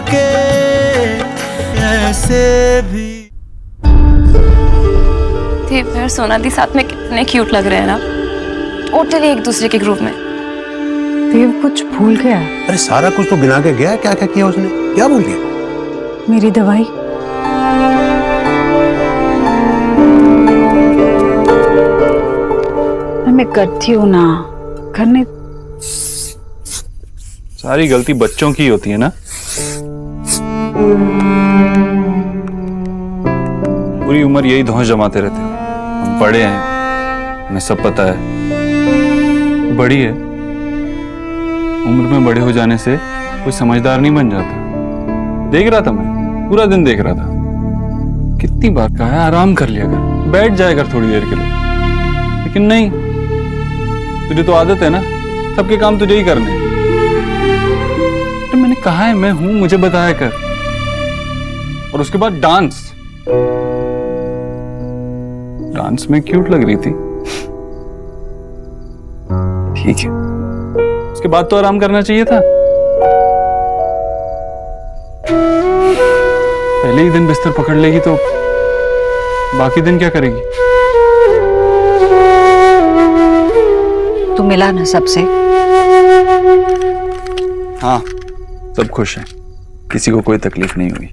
के ऐसे भी। देव और सोनाली साथ में कितने क्यूट लग रहे हैं ना, टोटली एक दूसरे के ग्रुप में। देव कुछ भूल गया। अरे सारा कुछ तो गिना के गया, क्या क्या किया उसने, क्या भूल गया? मेरी दवाई। मैं करती हूँ ना, करने। सारी गलती बच्चों की होती है ना। पूरी उम्र यही धौंस जमाते रहते हैं। हम बड़े हैं, हमें सब पता है। बड़ी है, उम्र में बड़े हो जाने से कोई समझदार नहीं बन जाता। देख रहा था मैं, पूरा दिन देख रहा था। कितनी बार कहा है आराम कर लिया कर, बैठ जाया कर थोड़ी देर के लिए, लेकिन नहीं। तुझे तो आदत है ना, सबके काम तुझे ही करने। तो मैंने कहा है मैं हूं, मुझे बताया कर। और उसके बाद डांस में क्यूट लग रही थी। ठीक है, उसके बाद तो आराम करना चाहिए था। पहले ही दिन बिस्तर पकड़ लेगी तो बाकी दिन क्या करेगी? तू मिला ना सबसे? हाँ, सब खुश हैं, किसी को कोई तकलीफ नहीं हुई।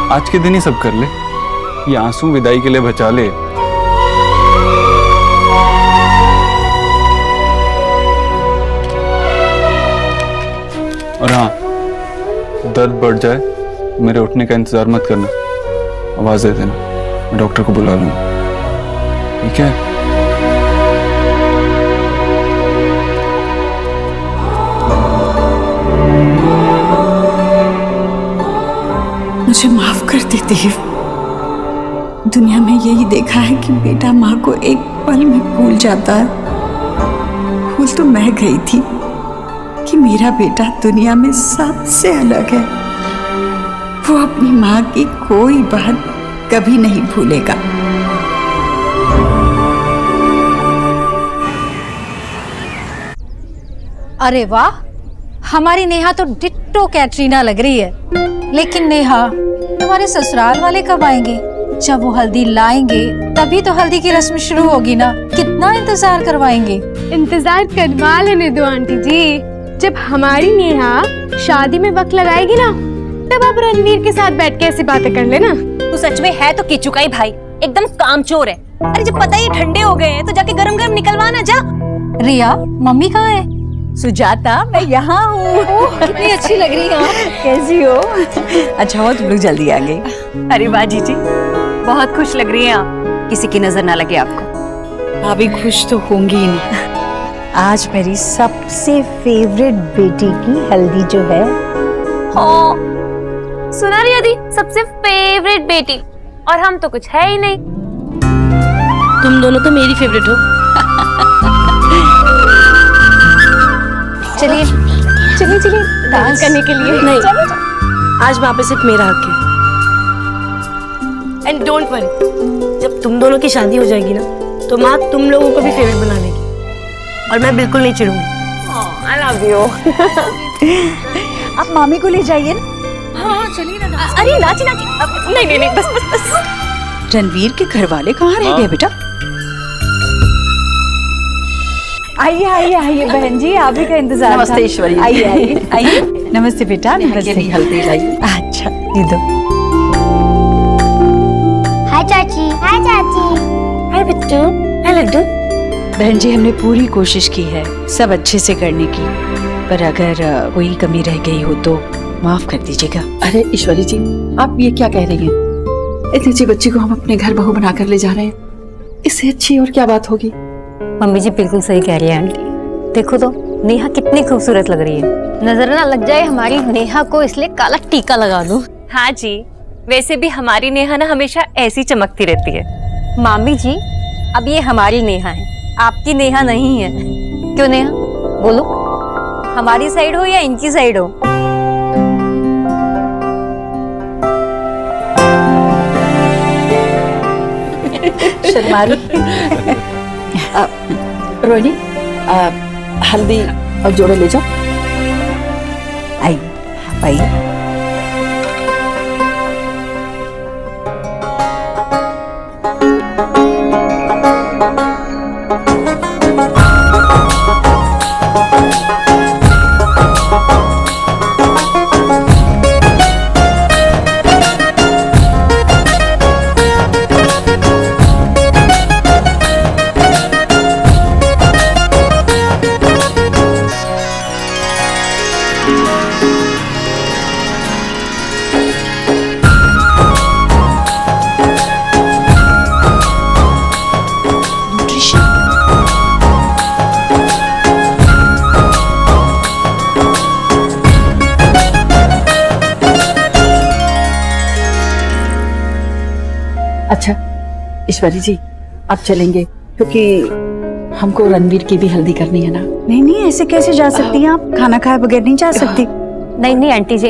आज के दिन ही सब कर ले, ये आंसू विदाई के लिए बचा ले। और हाँ, दर्द बढ़ जाए मेरे उठने का इंतजार मत करना, आवाज दे देना, मैं डॉक्टर को बुला लूंगा। ठीक है? मुझे माफ कर दे देव। दुनिया में यही देखा है कि बेटा माँ को एक पल में भूल जाता है। भूल तो मैं गई थी कि मेरा बेटा दुनिया में सबसे अलग है। वो अपनी माँ की कोई बात कभी नहीं भूलेगा। अरे वाह, हमारी नेहा तो डिट्टो कैटरीना लग रही है। लेकिन नेहा, तुम्हारे ससुराल वाले कब आएंगे? जब वो हल्दी लाएंगे तभी तो हल्दी की रस्म शुरू होगी ना। कितना इंतजार करवाएंगे? इंतजार करवा लेने दो आंटी जी। जब हमारी नेहा शादी में वक्त लगाएगी ना, तब आप रणवीर के साथ बैठ के ऐसी बातें कर लेना। तू सच में है तो किचुका ही भाई, एकदम कामचोर है। अरे जब पता ही ठंडे हो गए हैं तो जाके गरम गरम निकलवाना जा। रिया, मम्मी कहाँ है? सुजाता, मैं यहाँ हूँ। कितनी अच्छी लग रही है। कैसी हो? अच्छा हुआ तुम लोग जल्दी आ गए। अरे वाह जीजी, बहुत खुश लग रही हैं आप। किसी की नजर ना लगे आपको। भाभी खुश तो होंगी ही नहीं। आज मेरी सबसे फेवरेट बेटी की हल्दी जो है। हाँ, सुना रही दी, सबसे फेवरेट बेटी, और हम तो कुछ है ही नहीं। तुम दोनों तो मेरी फेवरेट हो। चलिए चलिए चलिए डांस करने के लिए। नहीं, आज वहाँ पे सिर्फ मेरा हक है। एंड डोंट वरी, जब तुम दोनों की शादी हो जाएगी ना, तो माँ तुम लोगों को भी फेवरेट बना लेगी, और मैं बिल्कुल नहीं चिढ़ूंगी। I love you. आप मामी को ले जाइए ना। हाँ चलिए ना। अरे नाची नाची, नहीं नहीं नहीं, बस बस बस। रणवीर के घर वाले कहाँ रह गए बेटा? आइए आइए आइए बहन जी, आप ही का इंतजार था। नमस्ते ईश्वरी। आइए आइए आइए। नमस्ते बेटा। नमस्ते। हल्दी लाइए। अच्छा दे दो। हाय चाची। हाय चाची। हाय बिट्टू। हाय लड्डू। बहन जी, हमने पूरी कोशिश की है सब अच्छे से करने की, पर अगर कोई कमी रह गई हो तो माफ कर दीजिएगा। अरे ईश्वरी जी, आप ये क्या कह रही हैं? इतनी अच्छी बच्ची को हम अपने घर बहू बनाकर ले जा रहे हैं, इससे अच्छी और क्या बात होगी? मम्मी जी बिल्कुल सही कह रही है आंटी। देखो तो नेहा कितनी खूबसूरत लग रही है। नजर ना लग जाए हमारी नेहा को, इसलिए काला टीका लगा दूं। हाँ जी, वैसे भी हमारी नेहा ना हमेशा ऐसी चमकती रहती है। मामी जी, अब ये हमारी नेहा है, आपकी नेहा नहीं है। क्यों नेहा, बोलो, हमारी साइड हो या इनकी साइड हो? शर्मा रही। रोहिणी, हल्दी और जोड़े ले जाओ। आई भाई। अच्छा ईश्वरी जी, अब चलेंगे क्योंकि हमको रणवीर की भी हल्दी करनी है ना। नहीं नहीं, ऐसे कैसे जा सकती हैं आप? खाना खाए बगैर नहीं जा सकती। नहीं नहीं आंटी जी,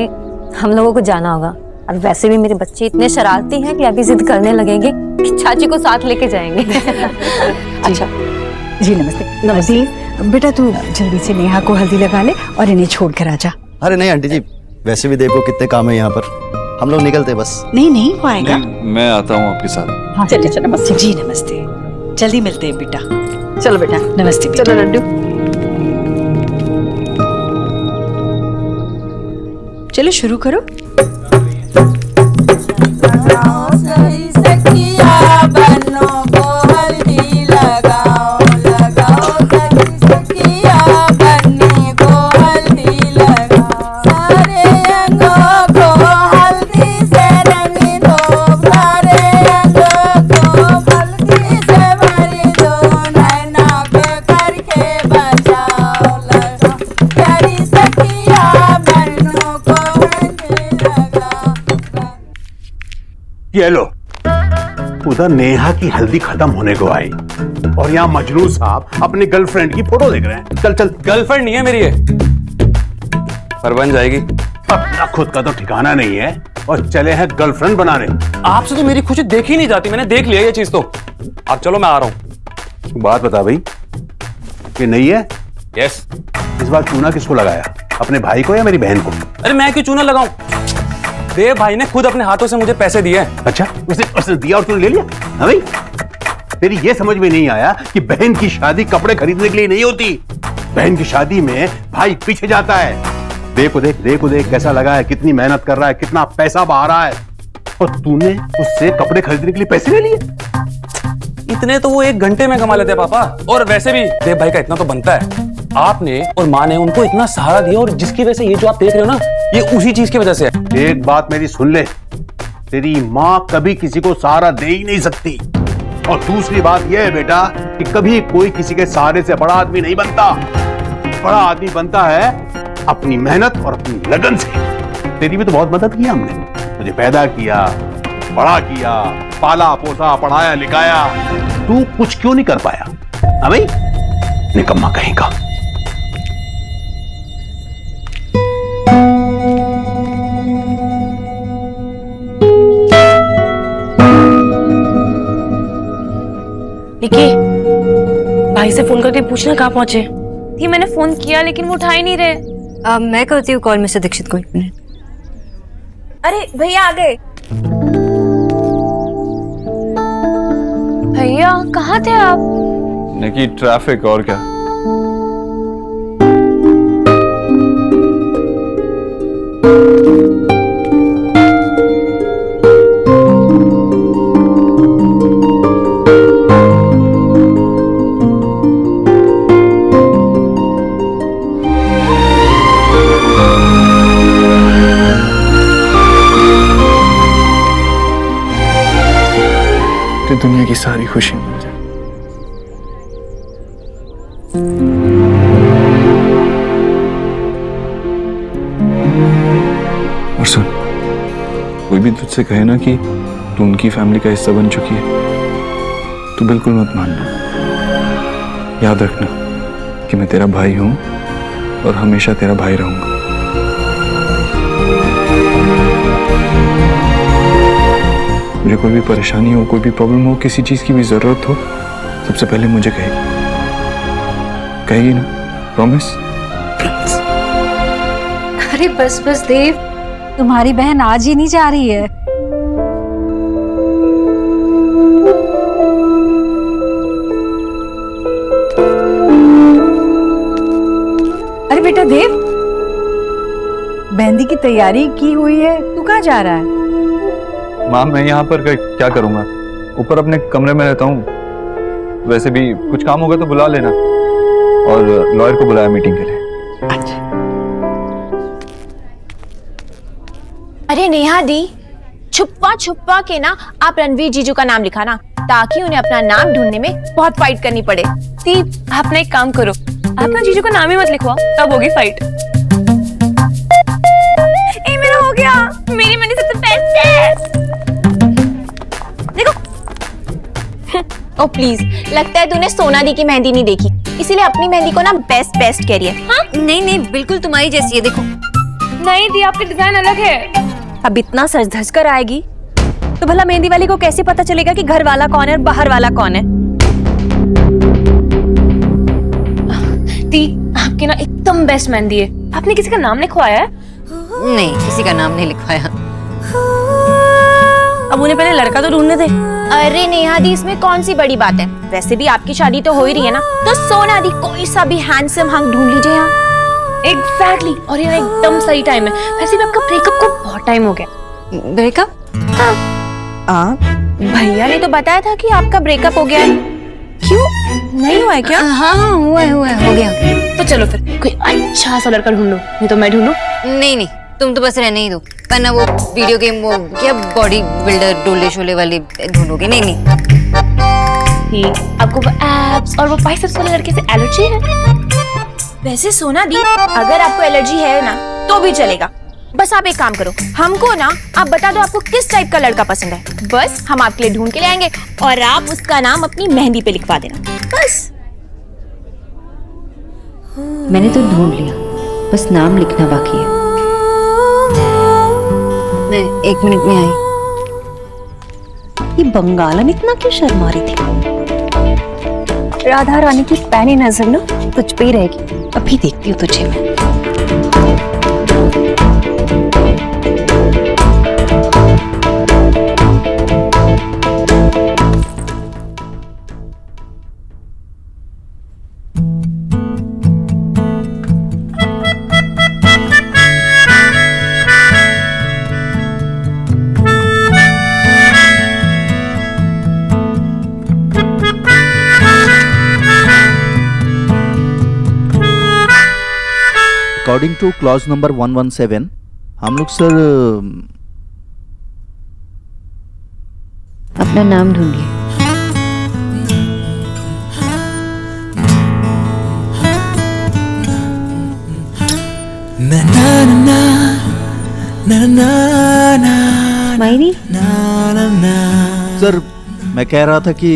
हम लोगों को जाना होगा। और वैसे भी मेरे बच्चे इतने शरारती हैं कि अभी जिद करने लगेंगे कि चाची को साथ लेके जाएंगे। अच्छा जी नमस्ते। नमस्ते बेटा, तू जल्दी से नेहा को हल्दी लगा ले और इन्हें छोड़ कर आ जा। अरे नहीं आंटी जी, वैसे भी देखो कितने काम है यहाँ पर, हम लोग निकलते बस। नहीं नहीं, वो आएगा। मैं आता हूँ आपके साथ। हाँ चलिए। नमस्ते जी। नमस्ते, जल्दी मिलते हैं बेटा। चलो बेटा। नमस्ते बेटा। चलो लड्डू। चलो शुरू करो। ये लो, उधर नेहा की हल्दी खत्म होने को आई और यहाँ मजनू साहब अपनी गर्लफ्रेंड की फोटो देख रहे हैं। चल चल। गर्लफ्रेंड नहीं है मेरी ये, पर बन जाएगी। अपना खुद का तो ठिकाना नहीं है और चले हैं गर्लफ्रेंड बनाने। आपसे तो मेरी खुशी देखी नहीं जाती, मैंने देख लिया ये चीज तो। अब चलो मैं आ रहा हूँ। बात बता भाई, ये नहीं है? यस। इस बार चूना किसको लगाया, अपने भाई को या मेरी बहन को? अरे मैं क्यों चूना लगाऊं? देव भाई ने खुद अपने हाथों से मुझे पैसे दिए। अच्छा, उसने दिया और तूने ले लिया? हाँ भाई, तेरी ये समझ में नहीं आया कि बहन की शादी कपड़े खरीदने के लिए नहीं होती। बहन की शादी में भाई पीछे जाता है। देखो देख, देखो देख कैसा लगा है, कितनी मेहनत कर रहा है, कितना पैसा बहा रहा है, और तूने उससे कपड़े खरीदने के लिए पैसे ले लिए। इतने तो वो 1 घंटे में कमा लेते हैं पापा। और वैसे भी देव भाई का इतना तो बनता है। आपने और माँ ने उनको इतना सहारा दिया, और जिसकी वजह से ये जो आप देख रहे हो ना, ये उसी चीज की वजह से है। एक बात मेरी सुन ले, तेरी माँ कभी किसी को सहारा दे ही नहीं सकती। और दूसरी बात यह है बेटा कि कभी कोई किसी के सहारे से बड़ा आदमी नहीं बनता। बड़ा आदमी बनता है अपनी मेहनत और अपनी लगन से। तेरी भी तो बहुत मदद की हमने, तुझे पैदा किया, बड़ा किया, पाला पोसा, पढ़ाया लिखाया। तू कुछ क्यों नहीं कर पाया? हाँ भाई, निकम्मा कहीं का। निकी, भाई से फोन करके पूछना कहाँ पहुंचे। थी मैंने फोन किया लेकिन वो उठा ही नहीं रहे। मैं करती हूँ कॉल मिस्टर दीक्षित को। 1 मिनट। अरे भैया आ गए। भैया कहाँ थे आप? नहीं, ट्रैफिक और क्या। दुनिया की सारी खुशी मिल जाए। और सुन, कोई भी तुझसे कहे ना कि तू उनकी फैमिली का हिस्सा बन चुकी है, तू बिल्कुल मत मानना। याद रखना कि मैं तेरा भाई हूं और हमेशा तेरा भाई रहूंगा। मुझे कोई भी परेशानी हो, कोई भी प्रॉब्लम हो, किसी चीज की भी जरूरत हो, सबसे पहले मुझे कहेगी ना? प्रॉमिस? अरे बस बस देव, तुम्हारी बहन आज ही नहीं जा रही है। अरे बेटा देव, मेहंदी की तैयारी की हुई है, तू कहाँ जा रहा है? माँ मैं यहाँ पर क्या करूँगा? ऊपर अपने कमरे में रहता हूँ। वैसे भी कुछ काम होगा तो बुला लेना, और लॉयर को बुलाया मीटिंग के लिए। अच्छा। अरे नेहा दी, छुपा छुपा के ना आप रणवीर जीजू का नाम लिखा ना, ताकि उन्हें अपना नाम ढूंढने में बहुत फाइट करनी पड़े। दी आप ना एक काम करो, आप ना जीजू का नाम ही मत लिखवाओ, तब होगी फाइट। ए मेरा हो गया, मेरी मेहंदी सबसे बेस्ट है। देखो। ओ प्लीज, लगता है तूने सोना दी की मेहंदी नहीं देखी, इसीलिए अपनी मेहंदी को ना बेस्ट बेस्ट कह रही है। हाँ? नहीं नहीं, बिल्कुल तुम्हारी जैसी है, देखो। नहीं दी, आपकी डिजाइन अलग है। अब इतना सज धज कर आएगी तो भला मेहंदी वाली को कैसे पता चलेगा कि घर वाला कौन है और बाहर वाला कौन है? दी आपकी ना एकदम बेस्ट मेहंदी है। आपने किसी का नाम लिखवाया है? नहीं, किसी का नाम नहीं लिखवाया। अब उन्हें पहले लड़का तो ढूंढने दे। अरे नेहा दी, इसमें कौन सी बड़ी बात है? वैसे भी आपकी शादी तो हो ही रही है ना, तो सोना दी कोई सा भी हैंडसम हंग ढूंढ लीजिए यहाँ। एग्जैक्टली, और ये एकदम सही टाइम है। वैसे भी आपका ब्रेकअप को बहुत टाइम हो गया। ब्रेकअप? हाँ, भैया ने तो बताया था कि आपका ब्रेकअप हो गया है। क्यों, नहीं हुआ है क्या? हाँ हुआ है, हो गया। तो चलो फिर कोई अच्छा सा लड़का ढूंढो, नहीं तो मैं ढूंढूं? नहीं नहीं, तुम तो बस रहने ही दो, वरना वो वीडियो गेम, वो क्या बॉडी बिल्डर डोले शोले वाले ढूंढोगे। नहीं नहीं, आपको वो एब्स और वो बाइसेप्स वाले लड़के से एलर्जी है? वैसे सोना दी, अगर आपको एलर्जी है ना तो भी चलेगा। बस आप एक काम करो, हमको ना आप बता दो आपको किस टाइप का लड़का पसंद है, बस हम आपके लिए ढूंढ के ले आएंगे और आप उसका नाम अपनी मेहंदी पे लिखवा देना, बस। मैंने तो ढूंढ लिया, बस नाम लिखना बाकी है। मैं 1 मिनट में आई। ये बंगालन इतना क्यों शर्मा रही थी? राधा रानी की पैनी नजर ना तुझ पे ही रहेगी, अभी देखती हूँ तुझे मैं। अकॉर्डिंग टू क्लॉज नंबर 117 हम लोग सर अपना नाम ढूंढिए। मायरी? सर मैं कह रहा था कि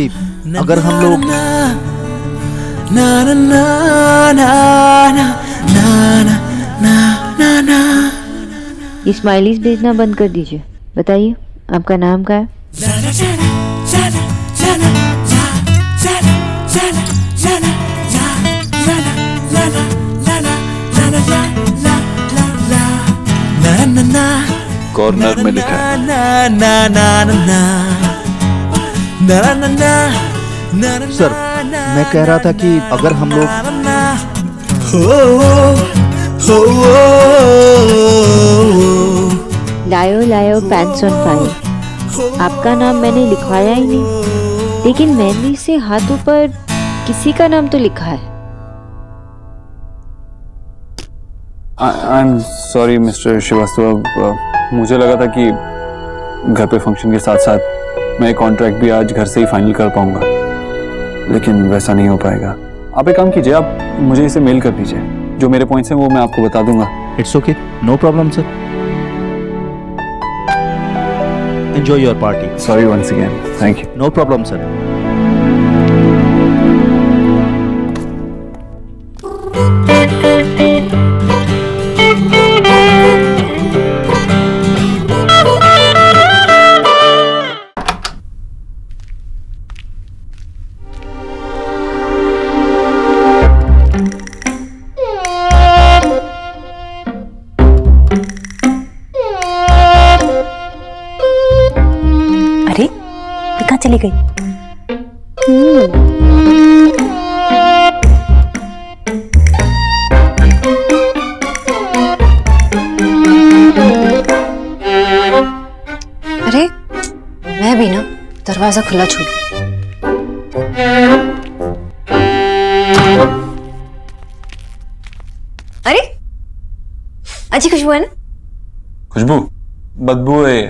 अगर हम लोग ये स्माइलीज भेजना बंद कर दीजिए। बताइए आपका नाम क्या है? कॉर्नर में लिखा है। सर मैं कह रहा था कि अगर हम लोग लायो लायो पैंट्स ऑन फायर। आपका नाम मैंने लिखवाया ही नहीं, लेकिन मेहंदी से हाथों पर किसी का नाम तो लिखा है। I am sorry mister Shrivastava, मुझे लगा था कि घर पे फंक्शन के साथ साथ मैं कॉन्ट्रैक्ट भी आज घर से ही फाइनल कर पाऊंगा, लेकिन वैसा नहीं हो पाएगा। आप एक काम कीजिए, आप मुझे इसे मेल कर दीजिए, जो मेरे पॉइंट्स हैं वो मैं आपको बता दूंगा। It's okay, no problem sir. Enjoy your party. Sorry once again, thank you. No problem sir. तो कहाँ चली गई? अरे मैं भी ना दरवाजा खुला छोड़। अरे अच्छी खुशबू है ना? खुशबू? बदबू है।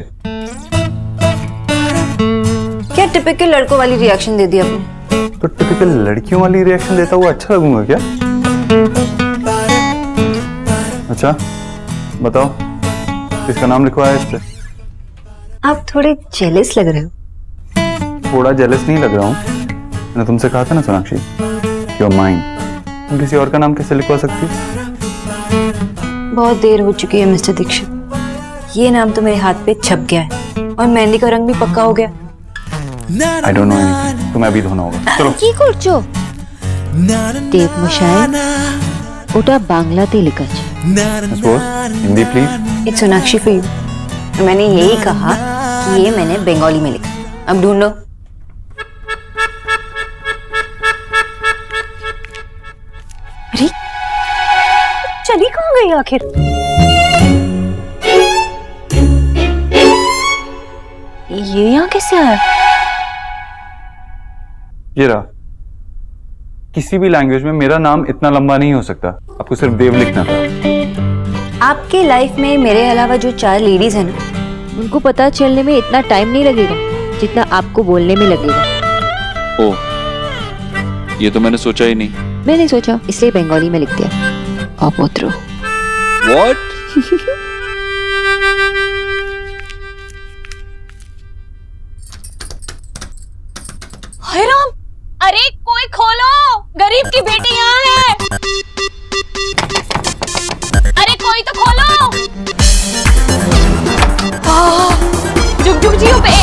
क्या टिपिकल लड़कों वाली रिएक्शन दे दी आपने? तो टिपिकल लड़कियों वाली रिएक्शन देता हुआ अच्छा लगूंगा क्या? अच्छा बताओ, किसका नाम लिखवाया है इस पे? आप थोड़े जेलस लग रहे हो। थोड़ा जेलस नहीं लग रहा हूँ। मैंने तुमसे कहा था ना सोनाक्षी, योर माइंड, तुम किसी और का नाम कैसे लिखवा सकती हो? बहुत देर हो चुकी है मिस्टर दीक्षित, ये नाम तो मेरे हाथ पे छप गया है और मेहंदी का रंग भी पक्का हो गया। I don't know anything. तुम्हें अभी धोना होगा। चलो। কি করছো? टेप मुशायद ওটা বাংলাতে লেখা আছে। Miss Bose, Hindi please. It's Sonakshi for you। तो मैंने यही कहा कि ये मैंने बंगाली में लिखा। अब ढूंढो। अरे चली कहाँ गई आखिर? ये यहाँ कैसे आया? ये रहा। किसी भी लैंग्वेज में मेरा नाम इतना लंबा नहीं हो सकता, आपको सिर्फ देव लिखना था। आपके लाइफ में मेरे अलावा जो 4 लेडीज हैं ना, उनको पता चलने में इतना टाइम नहीं लगेगा जितना आपको बोलने में लगेगा। ओह, ये तो मैंने सोचा ही नहीं। मैंने सोचा इसलिए बंगाली में लिख दिया। अपोत्रो। What? हाय राम! अरे कोई खोलो, गरीब की बेटी यहाँ है। अरे कोई तो खोलो। जुग जुग जियो बे।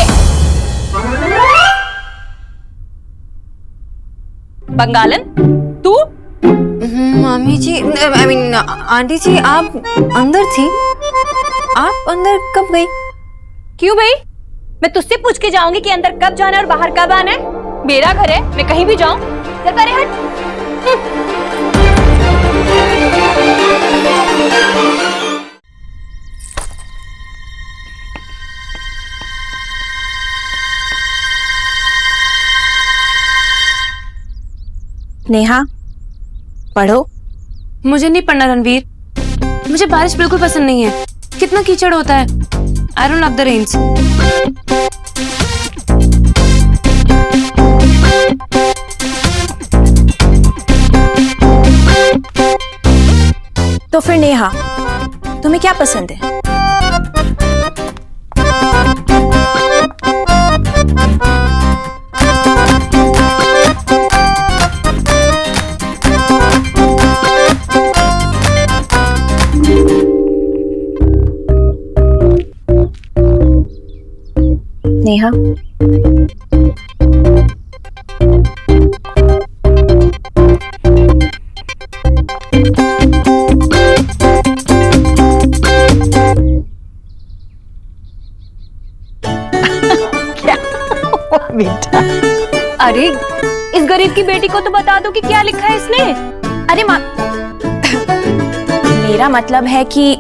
बंगालन तू? मामी जी, आई मीन आंटी जी, आप अंदर थी? आप अंदर कब गई? क्यों भाई? मैं तुझसे पूछ के जाऊंगी कि अंदर कब जाना है और बाहर कब आना है? मेरा घर है, मैं कहीं भी जाऊं। चल परे हट। नेहा, पढ़ो। मुझे नहीं पढ़ना रणवीर, मुझे बारिश बिल्कुल पसंद नहीं है। कितना कीचड़ होता है। I don't love the rains. तो फिर नेहा, तुम्हें क्या पसंद है? नेहा, बेटा, अरे इस गरीब की बेटी को तो बता दो कि क्या लिखा है इसने। अरे माँ, मेरा मतलब है कि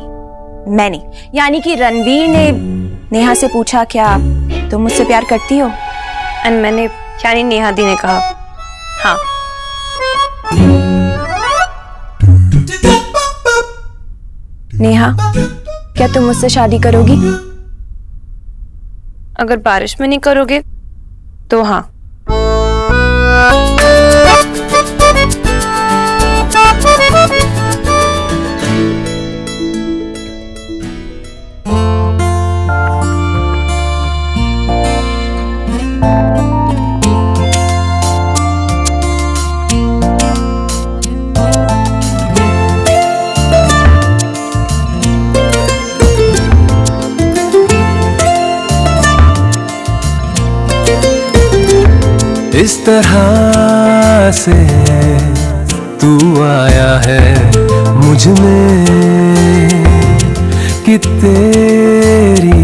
मैंने, यानी कि रणवीर ने नेहा से पूछा क्या तुम मुझसे प्यार करती हो? एंड मैंने, यानी नेहा दी ने कहा हाँ। नेहा, क्या तुम मुझसे शादी करोगी? अगर बारिश में नहीं करोगे तो हाँ। इस तरह से तू आया है मुझ में कि तेरी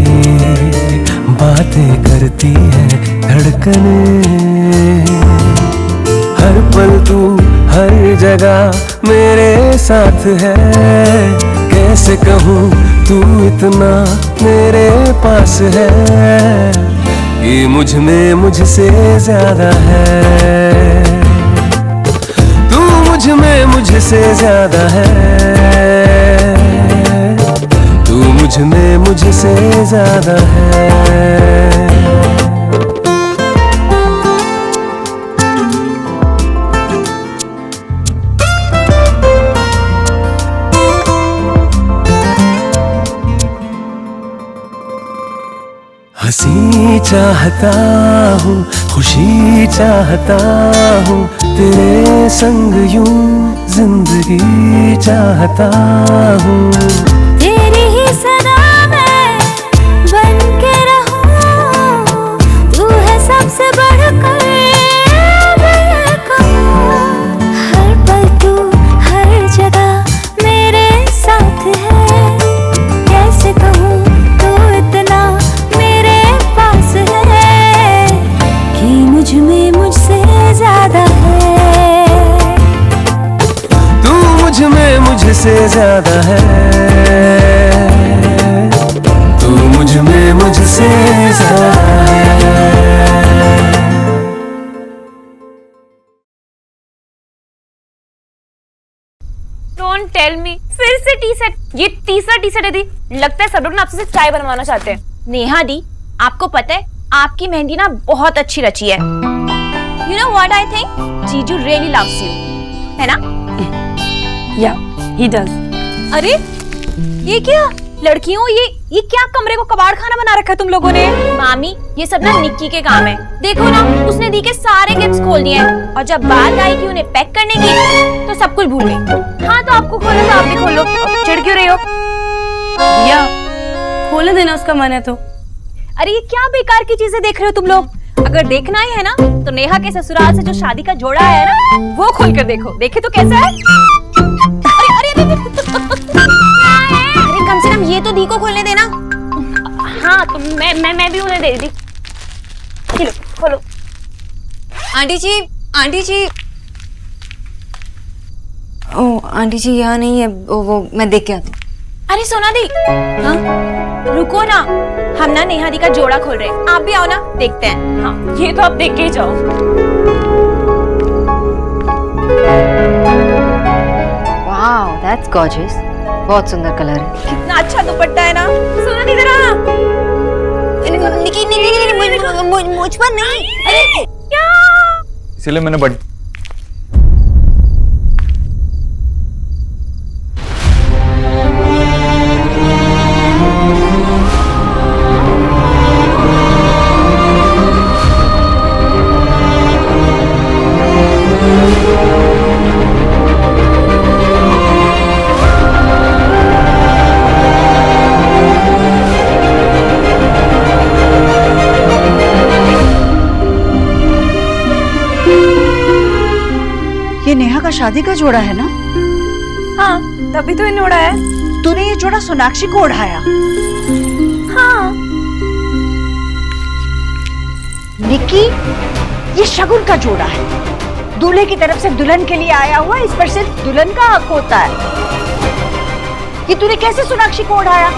बातें करती है धड़कने। हर पल तू हर जगह मेरे साथ है, कैसे कहूँ तू इतना मेरे पास है कि मुझ में मुझसे ज्यादा है। तू मुझ में मुझसे ज्यादा है, तू मुझ में मुझसे ज्यादा है। हंसी चाहता हूँ, खुशी चाहता हूँ, तेरे संग यूं जिंदगी चाहता हूँ। तेरी ही सदा मैं बन के रहूं, तू है सबसे बढ़कर मैं ये कहूं। हर पल तू हर जगह मेरे साथ है, कैसे कहूँ तू इतना मेरे पास है कि मुझ में मुझसे ज्यादा है। तू मुझ में मुझसे ज्यादा है, तू मुझ में मुझसे ज्यादा है। डोंट टेल मी, फिर से टी सेट। ये तीसरा टी सेट है दी। लगता है सब लोग ना आपसे सिर्फ चाय बनवाना चाहते हैं। नेहा दी, आपको पता है आपकी मेहंदी ना बहुत अच्छी रची है। You know what I think, जीजू रियली लव्स यू, है ना? या ही डज। अरे ये क्या लड़कियों, ये क्या कमरे को कबाड़ खाना बना रखा है तुम लोगों ने? मामी ये सब ना निक्की के काम है। देखो ना, उसने दी के सारे गिफ्ट्स खोल दिए हैं और जब बात आई कि उन्हें पैक करने की तो सब कुछ भूल गई। हाँ तो आपको खोलना तो आप भी खोल लो, चिढ़ क्यों रही हो? या खोलने देना, उसका मन है तो। अरे ये क्या बेकार की चीजें देख रहे हो तुम लोग? अगर देखना ही है ना तो नेहा के ससुराल से जो शादी का जोड़ा आया है ना, वो खोल कर देखो। देखे तो कैसा है? अरे अरे अरे कम से कम ये तो दी को खोलने देना। हाँ तो मैं भी उन्हें दे दी। चलो खोलो। आंटी जी, आंटी जी। ओ आंटी जी यहाँ नहीं है, वो मैं देख के आती हूँ। अरे सोना दी, हाँ रुको ना, हम ना नेहा दी का जोड़ा खोल रहे हैं। आप भी आओ ना, देखते हैं। हाँ ये तो आप देख के ही जाओ। वाओ दैट्स गॉर्जियस, बहुत सुंदर कलर है। कितना अच्छा दुपट्टा है ना। सोना दी जरा। मुझ पर नहीं। अरे क्या? इसीलिए मैंने ये नेहा का शादी का जोड़ा है ना? हाँ तभी तो इन्हें उड़ाया है। तूने ये जोड़ा सोनाक्षी को उड़ाया? हाँ। निक्की, ये शगुन का जोड़ा है। दूल्हे की तरफ से दुल्हन के लिए आया हुआ, इस पर सिर्फ दुल्हन का हक होता है। ये तूने कैसे सोनाक्षी को उड़ाया?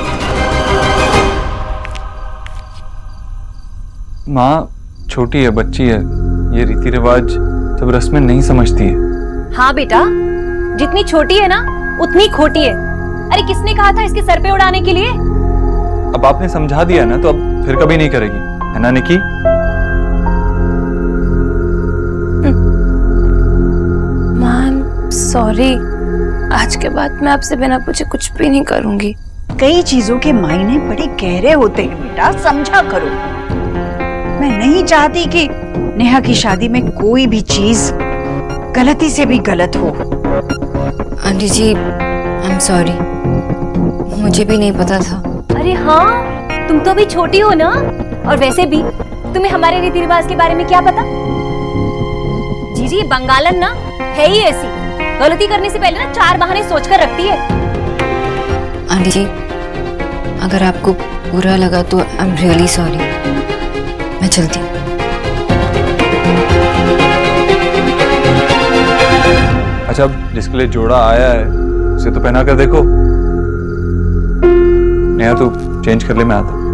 माँ छोटी है, बच्ची है, ये रीति रिवाज सब रस्में नहीं समझती है। हाँ बेटा, जितनी छोटी है ना उतनी खोटी है। अरे किसने कहा था इसके सर पे उड़ाने के लिए? अब आपने समझा दिया ना, तो अब फिर कभी नहीं करेगी, है ना निकी? मैम सॉरी, आज के बाद मैं आपसे बिना पूछे कुछ भी नहीं करूंगी। कई चीजों के मायने बड़े गहरे होते हैं बेटा, समझा करो। मैं नहीं चाहती कि नेहा की शादी में कोई भी चीज गलती से भी गलत हो। Aunty ji I am sorry, मुझे भी नहीं पता था। अरे हाँ, तुम तो अभी छोटी हो ना, और वैसे भी तुम्हें हमारे रीति रिवाज के बारे में क्या पता? जीजी ये बंगालन ना है ही ऐसी, गलती करने से पहले ना 4 बहाने सोचकर रखती है। आंटी जी अगर आपको बुरा लगा तो आई एम रियली सॉरी। मैं चलती हूँ। अच्छा, अब जिसके लिए जोड़ा आया है उसे तो पहना कर देखो। नेहा तू चेंज कर ले, मैं आता हूँ।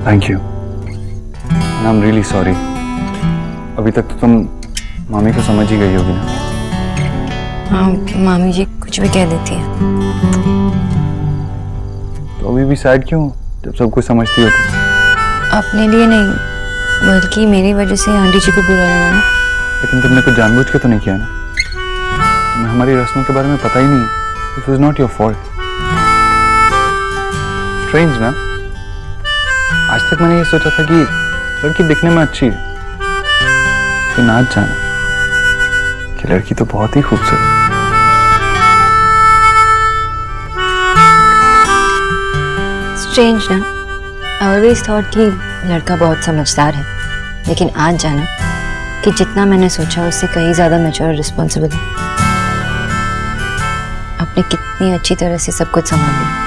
Thank you. I am really sorry. अभी तक तो तुम मामी को समझ ही गई होगी ना? हाँ, मामी जी कुछ भी कह देती है। तो अभी भी सैड क्यों जब सब कुछ समझती हो तो? अपने लिए नहीं, बल्कि मेरी वजह से आंटी जी को बुरा लगा ना। लेकिन तुमने कुछ जानबूझ के तो नहीं किया ना? तुम्हें हमारी रस्मों के बारे में पता ही नहीं। It was not your fault. Strange ना? आज तक मैंने ये सोचा था कि लड़की दिखने में अच्छी है, लेकिन आज जाना कि लड़की तो बहुत ही खूबसूरत है। स्ट्रेंज ना? आई ऑलवेज थॉट कि लड़का बहुत समझदार है, लेकिन आज जाना कि जितना मैंने सोचा उससे कहीं ज्यादा मैच्योर और रिस्पॉन्सिबल है। आपने कितनी अच्छी तरह से सब कुछ संभाल लिया।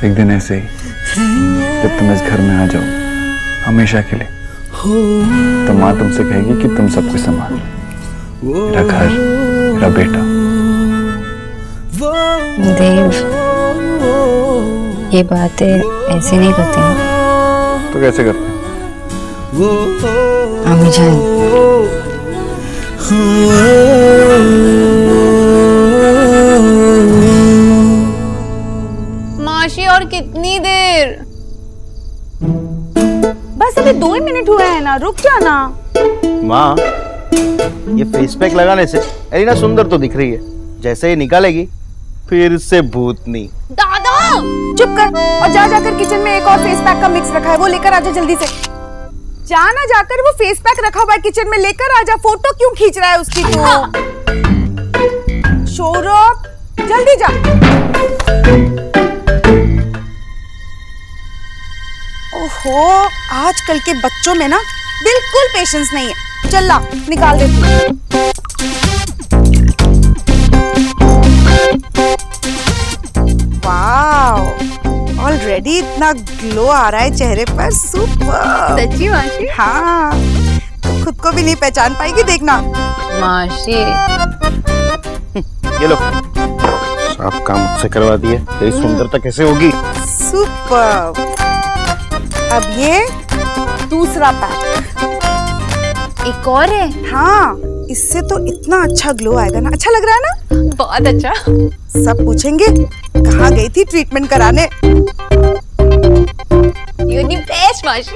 एक दिन ऐसे ही जब तुम इस घर में आ जाओ हमेशा के लिए, तो माँ तुमसे कहेगी कि तुम सब कुछ संभाल लो, मेरा घर, मेरा बेटा। देव, ये बातें ऐसे नहीं करते हैं। तो कैसे करते हैं? अम्मी जान, माशी और कितनी देर? बस अभी 2 ही मिनट हुए हैं ना, रुक जाना। माँ, ये फेस पैक लगाने से एलिना सुंदर तो दिख रही है, जैसे ही निकालेगी फिर से भूतनी। दादा चुप कर और जा जाकर किचन में एक और फेस पैक का मिक्स रखा है, वो लेकर आजा जल्दी से। जाना, जाकर वो फेस पैक रखा हुआ है किचन में, लेकर आजा। फोटो क्यों खींच रहा है उसकी तो? सौरभ जल्दी जा। ओहो, आजकल के बच्चों में ना बिल्कुल पेशेंस नहीं है। चल ला, निकाल देती हूँ। वाओ, ऑलरेडी इतना ग्लो आ रहा है चेहरे पर। सुपर। सच्ची माशी? हाँ, तो खुद को भी नहीं पहचान पाएगी, देखना। माशी ये लो, सब काम मुझसे करवा दिए, तेरी सुंदरता कैसे होगी? सुपर। अब ये दूसरा पैक। एक और है? हाँ, इससे तो इतना अच्छा ग्लो आएगा ना। अच्छा लग रहा है ना? बहुत अच्छा। सब पूछेंगे कहाँ गई थी ट्रीटमेंट कराने। You're the best, माशी।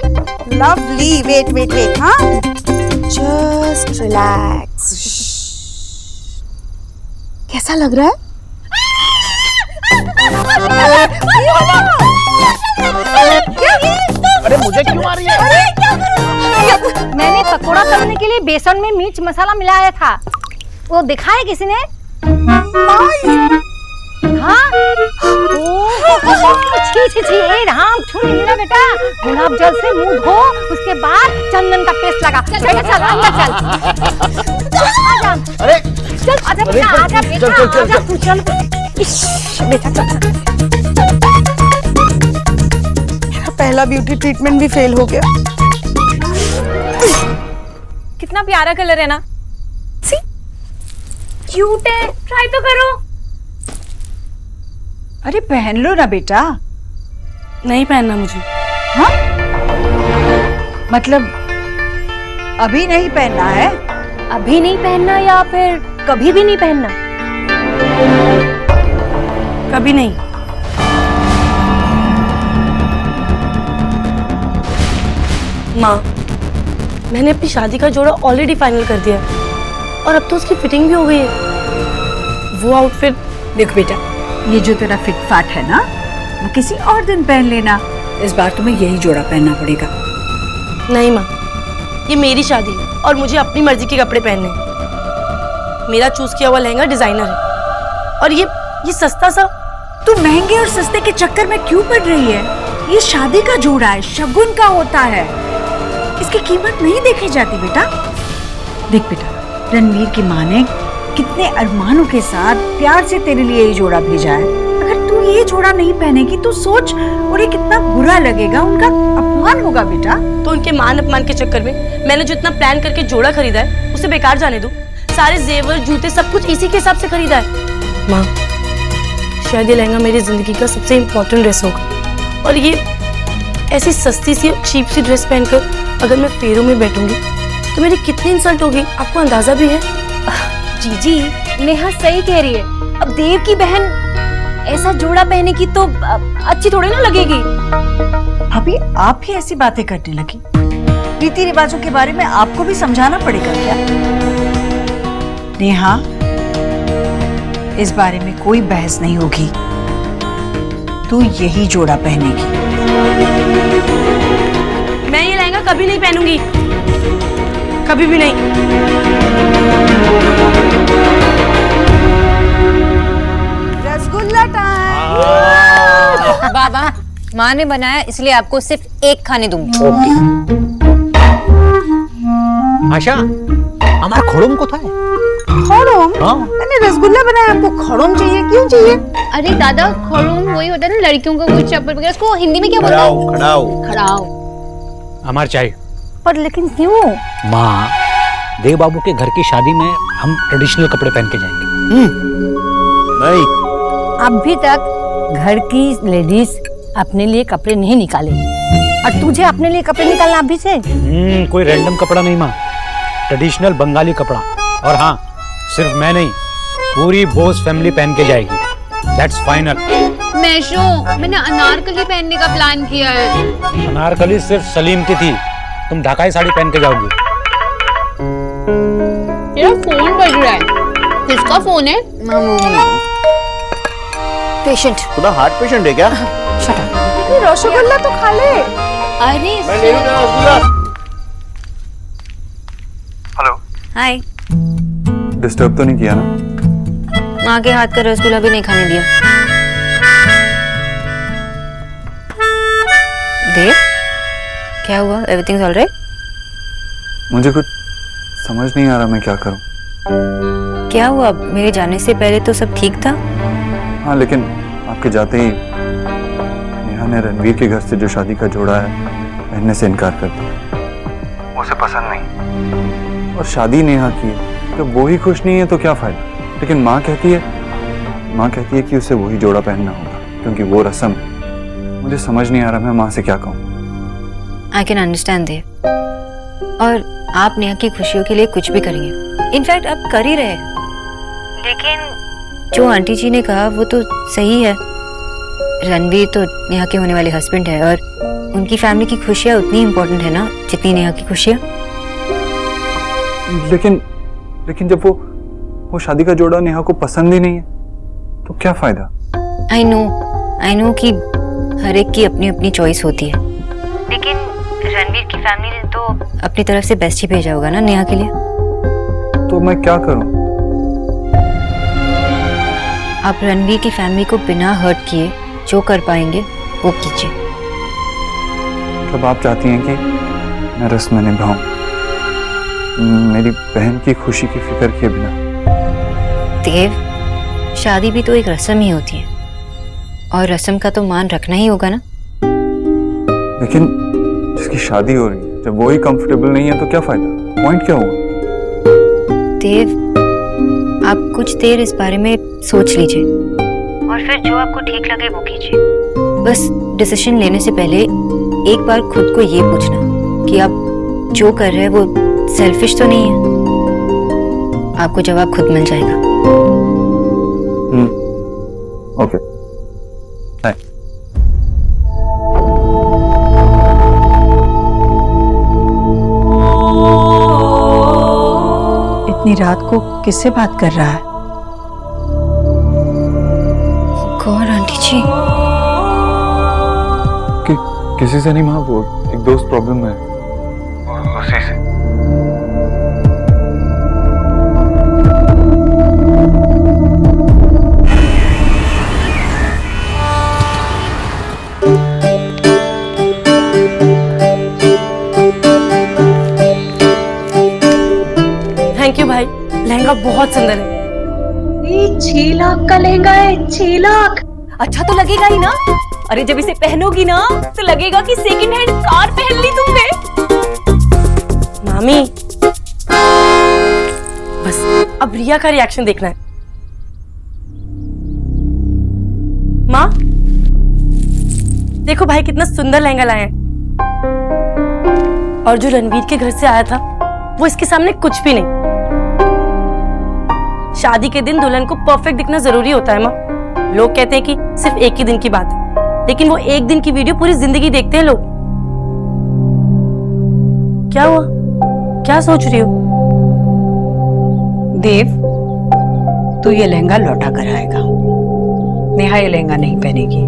लवली। वेट वेट वेट, हाँ, जस्ट रिलैक्स। कैसा लग रहा है? अरे मुझे क्यों आ रही है? मैंने पकोड़ा तलने के लिए बेसन में मिर्च मसाला मिलाया था, वो दिखा है किसी ने? हाँ? छी छी छी, ए राम, छू नहीं ना बेटा। गुलाब जल से मुंह धो, उसके बाद चंदन का पेस्ट लगा। चल चल अंदर चल। आजा। अरे चल आजा बेटा, आजा बेटा, आजा तू चल। बेटा चल। मेरा पहला ब्यूटी ट्रीटमेंट भी फेल हो गया। कितना प्यारा कलर है ना? सी क्यूट है, ट्राई तो करो। अरे पहन लो ना बेटा। नहीं पहनना मुझे। हाँ? मतलब अभी नहीं पहनना है? अभी नहीं पहनना या फिर कभी भी नहीं पहनना? कभी नहीं। माँ, मैंने अपनी शादी का जोड़ा ऑलरेडी फाइनल कर दिया है और अब तो उसकी फिटिंग भी हो गई है। वो आउटफिट देख बेटा, ये जो तेरा फिट फाट है ना, वो किसी और दिन पहन लेना। इस बार तुम्हें यही जोड़ा पहनना पड़ेगा। नहीं माँ, ये मेरी शादी है और मुझे अपनी मर्जी के कपड़े पहनने हैं। मेरा चूज किया हुआ लहंगा डिजाइनर है और ये सस्ता सा। तू महंगे और सस्ते के चक्कर में क्यों पड़ रही है? ये शादी का जोड़ा है, शगुन का होता है। इसकी कीमत नहीं देखी जाती बेटा। देख बेटा, रणवीर की माँ ने कितने अरमानों के साथ प्यार से तेरे लिए ये जोड़ा भेजा है। अगर तू ये जोड़ा नहीं पहनेगी तो सोच उन्हें कितना बुरा लगेगा, उनका अपमान होगा बेटा। तो उनके मान अपमान के चक्कर में मैंने जो इतना प्लान करके जोड़ा खरीदा है उसे बेकार जाने दो। सारे जेवर जूते सब कुछ इसी के हिसाब से खरीदा है। माँ, शायद ये लहंगा मेरी जिंदगी का सबसे इम्पोर्टेंट ड्रेस होगा, और ये ऐसी सस्ती सी चीप सी ड्रेस पहनकर अगर मैं फेरों में बैठूंगी तो मेरी कितनी इंसल्ट होगी, आपको अंदाजा भी है? जीजी, नेहा सही कह रही है। अब देव की बहन ऐसा जोड़ा पहने की तो अच्छी थोड़ी ना लगेगी। अभी आप ही ऐसी बातें करने लगी। रीति रिवाजों के बारे में आपको भी समझाना पड़ेगा क्या? नेहा, इस बारे में कोई बहस नहीं होगी। तू यही जोड़ा पहनेगी। मैं ये लहंगा कभी नहीं पहनूंगी, कभी भी नहीं। रसगुल्ला टाइम। बाबा, माँ ने बनाया इसलिए आपको सिर्फ एक खाने दूंगी। आशा, हमारा खोड़म को था। खोड़म? हाँ। मैंने रसगुल्ला बनाया, आपको खोड़म चाहिए? क्यों चाहिए? अरे दादा, खोड़म वही होता है ना लड़कियों का कोई चप्पल वगैरह, उसको हिंदी में क्या बोलते हैं? खड़ाओ। खड़ाओ। हमार चाहिए। पर लेकिन क्यों? माँ, देव बाबू के घर की शादी में हम ट्रेडिशनल कपड़े पहन के जाएंगे। नहीं, अभी तक घर की लेडीज अपने लिए कपड़े नहीं निकाले, और तुझे अपने लिए कपड़े निकालना अभी से? कोई रैंडम कपड़ा नहीं माँ, ट्रेडिशनल बंगाली कपड़ा। और हाँ, सिर्फ मैं नहीं, पूरी बोस फैमिली पहन के जाएगी। That's final. मैंने अनारकली पहनने का प्लान किया है। अनारकली सिर्फ सलीम की थी, तुम ढाकाई साड़ी पहन के जाओगी। तेरा फोन बज रहा है। किसका फोन है? पेशेंट। खुदा हार्ट पेशेंट है क्या? रसगुल्ला तो खा ले। अरे हेलो। हाय। डिस्टर्ब तो नहीं किया ना? माँ के हाथ का रसगुल्ला भी नहीं खाने दिया। देव, क्या हुआ? Everything all right? मुझे कुछ समझ नहीं आ रहा मैं क्या करूं। क्या हुआ? मेरे जाने से पहले तो सब ठीक था। हाँ, लेकिन आपके जाते ही नेहा ने रणवीर के घर से जो शादी का जोड़ा है पहनने से इनकार कर दिया। उसे पसंद नहीं, और शादी नेहा की है। जब वो ही खुश नहीं है तो क्या फायदा? लेकिन माँ कहती है कि उसे वही जोड़ा पहनना होगा क्योंकि वो रस्म है। मुझे समझ नहीं आ रहा मैं माँ से क्या कहूँ। आई कैन अंडरस्टैंड देव, और आप नेहा की खुशियों के लिए कुछ भी करेंगे। इनफैक्ट आप कर ही रहे। लेकिन जो आंटी जी ने कहा वो तो सही है। रणवीर तो नेहा के होने वाले हस्बैंड है, और उनकी फैमिली की खुशियाँ उतनी इम्पोर्टेंट है ना जितनी नेहा की खुशियाँ। लेकिन जब वो शादी का जोड़ा नेहा को पसंद ही नहीं है तो क्या फायदा? आई नो कि हर एक की अपनी अपनी चॉइस होती है, लेकिन रणवीर की फैमिली ने तो अपनी तरफ से बेस्ट ही भेजा होगा ना नेहा के लिए। तो मैं क्या करूं? आप रणवीर की फैमिली को बिना हर्ट किए जो कर पाएंगे वो कीजिए। मतलब आप चाहती हैं कि मैं रस्म निभाऊं, मेरी बहन की खुशी की फिक्र किए बिना? देव, शादी भी तो एक रस्म ही होती है, और रस्म का तो मान रखना ही होगा ना। लेकिन जिसकी शादी हो रही है जब वो ही कंफर्टेबल नहीं है तो क्या फायदा? पॉइंट क्या हुआ? देव, आप कुछ देर इस बारे में सोच लीजिए, और फिर जो आपको ठीक लगे वो कीजिए। बस डिसीजन लेने से पहले एक बार खुद को ये पूछना कि आप जो कर रहे हैं वो सेल्फिश तो नहीं है। आपको जवाब खुद मिल जाएगा। Okay, bye. इतनी रात को किससे बात कर रहा है? कौन? आंटी जी? किसी से नहीं माँ, वो एक दोस्त प्रॉब्लम में है, उसी से। थैंक यू भाई, लहंगा बहुत सुंदर है। 6 लाख का लहंगा है, 6 लाख। अच्छा तो लगेगा ही ना। अरे जब इसे पहनोगी ना तो लगेगा कि सेकंड हैंड कार पहन ली तुमने। मामी बस अब रिया का रिएक्शन देखना है। माँ देखो भाई कितना सुंदर लहंगा लाए हैं, और जो रणवीर के घर से आया था वो इसके सामने कुछ भी नहीं। शादी के दिन दुल्हन को परफेक्ट दिखना जरूरी होता है माँ। लोग कहते हैं कि सिर्फ एक ही दिन की बात है, लेकिन वो एक दिन की वीडियो पूरी जिंदगी देखते हैं लोग। क्या हुआ, क्या सोच रही हो? देव, तू ये लहंगा लौटा कर आएगा। नेहा ये लहंगा नहीं पहनेगी।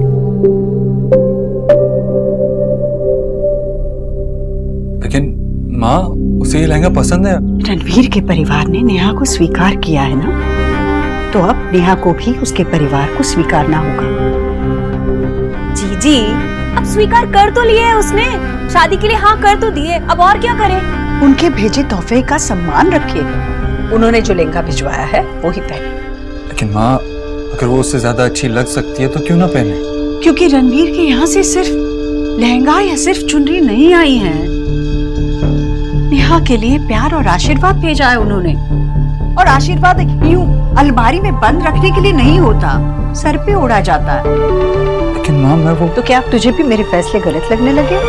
लेकिन माँ, उसे ये लहंगा पसंद है। रणवीर के परिवार ने नेहा को स्वीकार किया है ना, तो अब नेहा को भी उसके परिवार को स्वीकारना होगा। जीजी, अब स्वीकार कर तो लिया है उसने, शादी के लिए हाँ कर तो दिए, अब और क्या करे? उनके भेजे तोहफे का सम्मान रखिए। उन्होंने जो लहंगा भिजवाया है वो ही पहने। लेकिन माँ, अगर वो उससे ज्यादा अच्छी लग सकती है तो क्यों ना पहने? क्योंकि रणवीर के यहाँ से सिर्फ लहंगा या सिर्फ चुनरी नहीं आई है, नेहा के लिए प्यार और आशीर्वाद भेजा है उन्होंने। और आशीर्वाद यूं अलमारी में बंद रखने के लिए नहीं होता, सर पे ओढ़ा जाता है। लेकिन माँ, मैं वो... तो क्या अब तुझे भी मेरे फैसले गलत लगने लगे?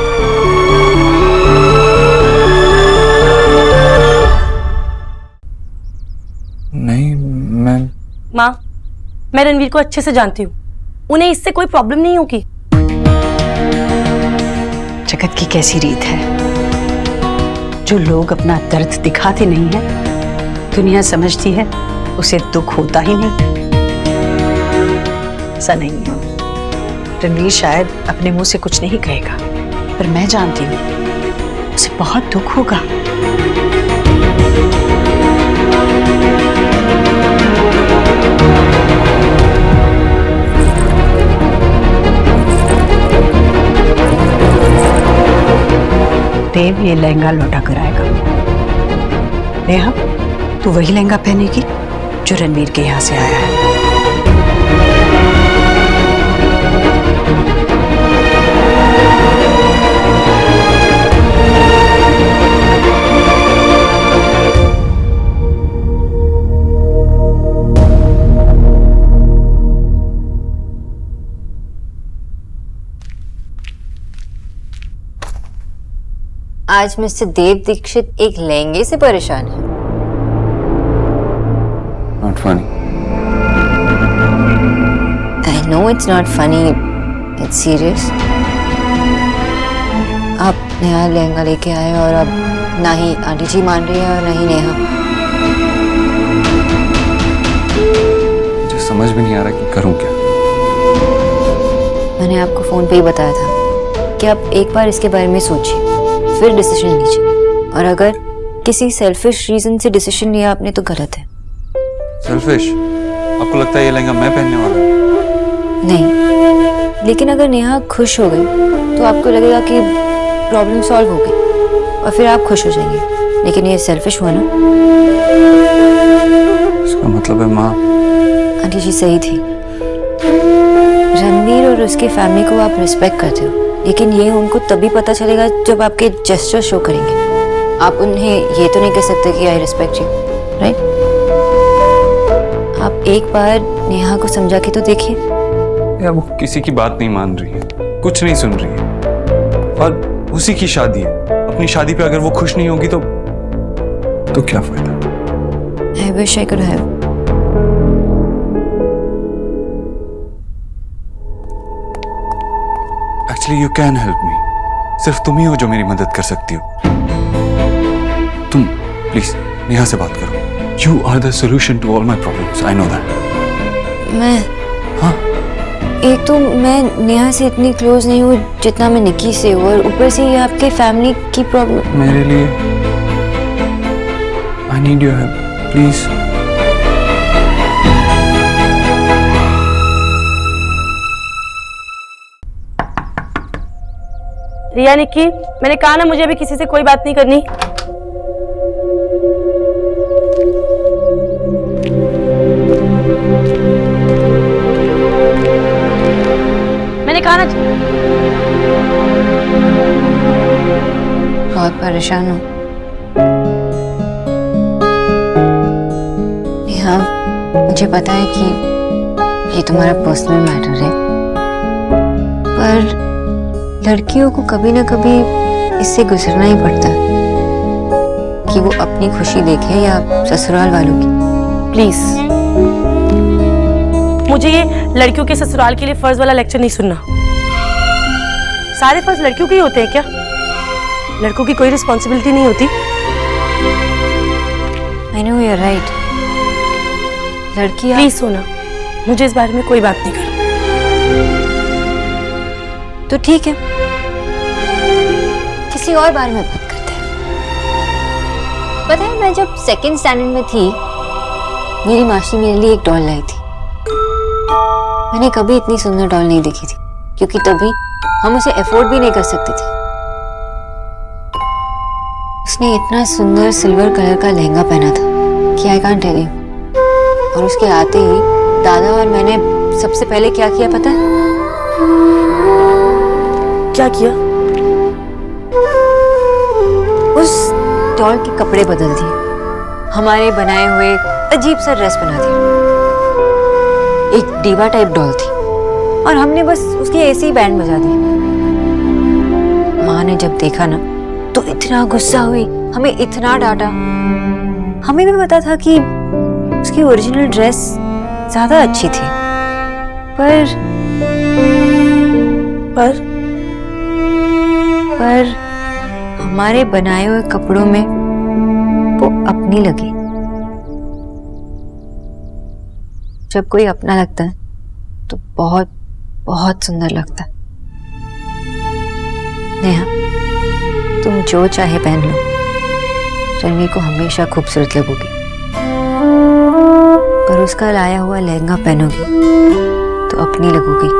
नहीं, माँ, मैं रणवीर को अच्छे से जानती हूँ, उन्हें इससे कोई प्रॉब्लम नहीं होगी। जगत की कैसी रीत है, जो लोग अपना दर्द दिखाते नहीं है, दुनिया समझती है उसे दुख होता ही नहीं। ऐसा नहीं है। रणवीर शायद अपने मुंह से कुछ नहीं कहेगा, पर मैं जानती हूँ उसे बहुत दुख होगा। देव ये लहंगा लौटा कर आएगा। नेहा, तू वही लहंगा पहनेगी जो रणवीर के यहाँ से आया है। आज मिस्टर देव दीक्षित एक लहंगे से परेशान है। Not funny. I know it's not funny, it's serious. आप नया लहंगा लेके आए और अब ना ही आंटी जी मान रही है और ना ही नेहा। मुझे समझ भी नहीं आ रहा कि करूं क्या। मैंने आपको फोन पे ही बताया था कि आप एक बार इसके बारे में सोचिए, फिर डिसीजन लीजिए। और अगर किसी सेल्फिश रीजन से डिसीजन लिया आपने तो गलत है। सेल्फिश? आपको लगता है ये लहंगा मैं पहनने वाला हूँ? नहीं, लेकिन अगर नेहा खुश हो गई तो आपको लगेगा कि प्रॉब्लम सॉल्व हो गई और फिर आप खुश हो जाएंगे। लेकिन ये सेल्फिश हुआ ना। इसका मतलब है माँ, आंटी जी सही थी। रणवीर और उसकी फैमिली को आप रिस्पेक्ट करते हो, लेकिन ये उनको तभी पता चलेगा जब आपके जेस्चर शो करेंगे। आप उन्हें ये तो नहीं कह सकते कि आई रिस्पेक्ट यू, राइट? आप एक बार नेहा को समझा के तो देखिए। या वो किसी की बात नहीं मान रही है, कुछ नहीं सुन रही है, और उसी की शादी है। अपनी शादी पे अगर वो खुश नहीं होगी तो क्या फायदा? I wish I could have. Actually, you can help me. सिर्फ तुम ही हो जो मेरी मदद कर सकती हो। तुम प्लीज नेहा से बात करो। You are the solution to all my problems. I know that. मैं? हाँ? एक तो मैं नेहा से इतनी क्लोज नहीं हूँ जितना मैं निकी से हूँ, और ऊपर से ये आपके फैमिली की प्रॉब्लम। मेरे लिए I need your help, please. रिया, निक्की, मैंने कहा ना मुझे अभी किसी से कोई बात नहीं करनी। परेशान हो। नेहा, मुझे पता है कि ये तुम्हारा पर्सनल मैटर है, पर लड़कियों को कभी ना कभी इससे गुजरना ही पड़ता है कि वो अपनी खुशी देखे या ससुराल वालों की। प्लीज, मुझे ये लड़कियों के ससुराल के लिए फर्ज वाला लेक्चर नहीं सुनना। सारे फर्ज लड़कियों के ही होते हैं क्या? लड़कों की कोई रिस्पॉन्सिबिलिटी नहीं होती? I know you're right। लड़कियां। प्लीज सोना, मुझे इस बारे में कोई बात नहीं करनी। तो ठीक है, किसी और बारे में बात करते हैं। पता है, मैं जब सेकंड स्टैंडर्ड में थी, मेरी मासी मेरे लिए एक डॉल लाई थी। मैंने कभी इतनी सुंदर डॉल नहीं देखी थी, क्योंकि तभी हम उसे अफोर्ड भी नहीं कर सकते थे। उसने इतना सुंदर सिल्वर कलर का लहंगा पहना था कि आई कांट टेल यू। और उसके आते ही दादा और मैंने सबसे पहले क्या किया पता है? क्या किया? उस डॉल के कपड़े बदल दिए, हमारे बनाए हुए अजीब सा ड्रेस बना दिया। एक डीवा टाइप डॉल थी और हमने बस उसकी ऐसी ही बैंड बजा दी। माँ ने जब देखा ना तो इतना गुस्सा हुई, हमें इतना डांटा। हमें भी पता था कि उसकी ओरिजिनल ड्रेस ज्यादा अच्छी थी, पर हमारे बनाए हुए कपड़ों में वो अपनी लगी। जब कोई अपना लगता है तो बहुत बहुत सुंदर लगता है। नेहा, तुम जो चाहे पहन लो, रणवीर को हमेशा खूबसूरत लगोगी। पर उसका लाया हुआ लहंगा पहनोगी तो अपनी लगोगी।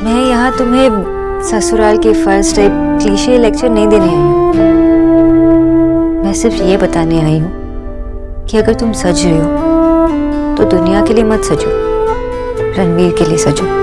मैं यहाँ तुम्हें ससुराल के फर्स्ट टाइप क्लीशे लेक्चर नहीं देने आई हूँ। मैं सिर्फ ये बताने आई हूँ कि अगर तुम सज रहे हो तो दुनिया के लिए मत सजो, रणवीर के लिए सजो।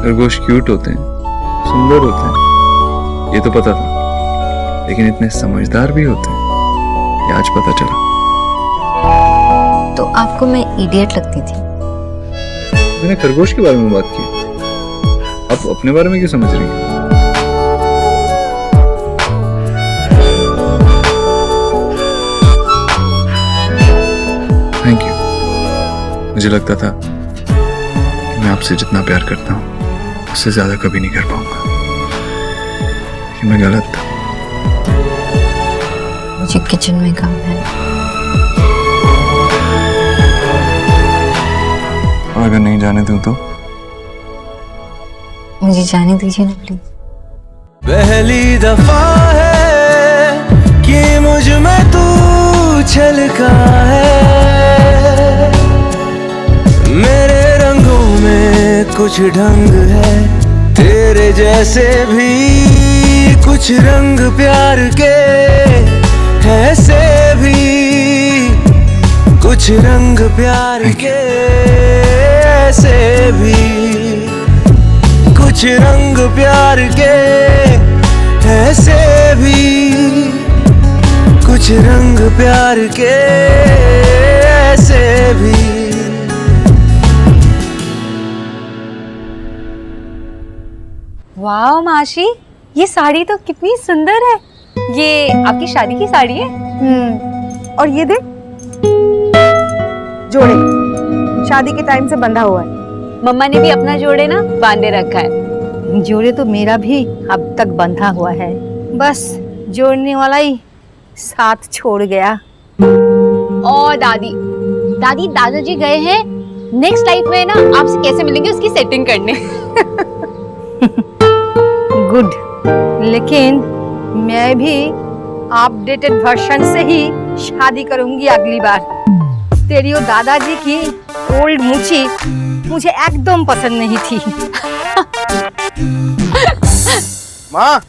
खरगोश क्यूट होते हैं, सुंदर होते हैं, ये तो पता था, लेकिन इतने समझदार भी होते हैं ये आज पता चला। तो आपको मैं इडियट लगती थी? मैंने खरगोश के बारे में बात की, आप अपने बारे में क्यों समझ रही हैं? Thank you. मुझे लगता था कि मैं आपसे जितना प्यार करता हूँ उससे ज्यादा कभी नहीं कर पाऊंगा, लेकिन मैं गलत था। मुझे किचन में काम है, और अगर नहीं जाने दूं तो? मुझे जाने दीजिए ना प्लीज। पहली दफा है कि मुझ में तू छलका है, मेरे रंगों में कुछ ढंग है, तेरे जैसे भी कुछ रंग प्यार के, ऐसे भी कुछ रंग प्यार के, ऐसे भी कुछ रंग प्यार के, ऐसे भी कुछ रंग प्यार के, ऐसे भी। वाह माशी, ये साड़ी तो कितनी सुंदर है। ये आपकी शादी की साड़ी है? और ये देख, जोड़े। शादी के टाइम से बंधा हुआ है। मम्मा ने भी अपना जोड़े ना बांधे रखा है। जोड़े तो मेरा भी अब तक बंधा हुआ है, बस जोड़ने वाला ही साथ छोड़ गया। और दादी दादाजी गए हैं नेक्स्ट लाइफ में ना आपसे कैसे मिलेंगे उसकी सेटिंग करने। गुड, लेकिन मैं भी अपडेटेड वर्जन से ही शादी करूंगी अगली बार। तेरी और दादाजी की ओल्ड मूछी मुझे एकदम पसंद नहीं थी। माँ,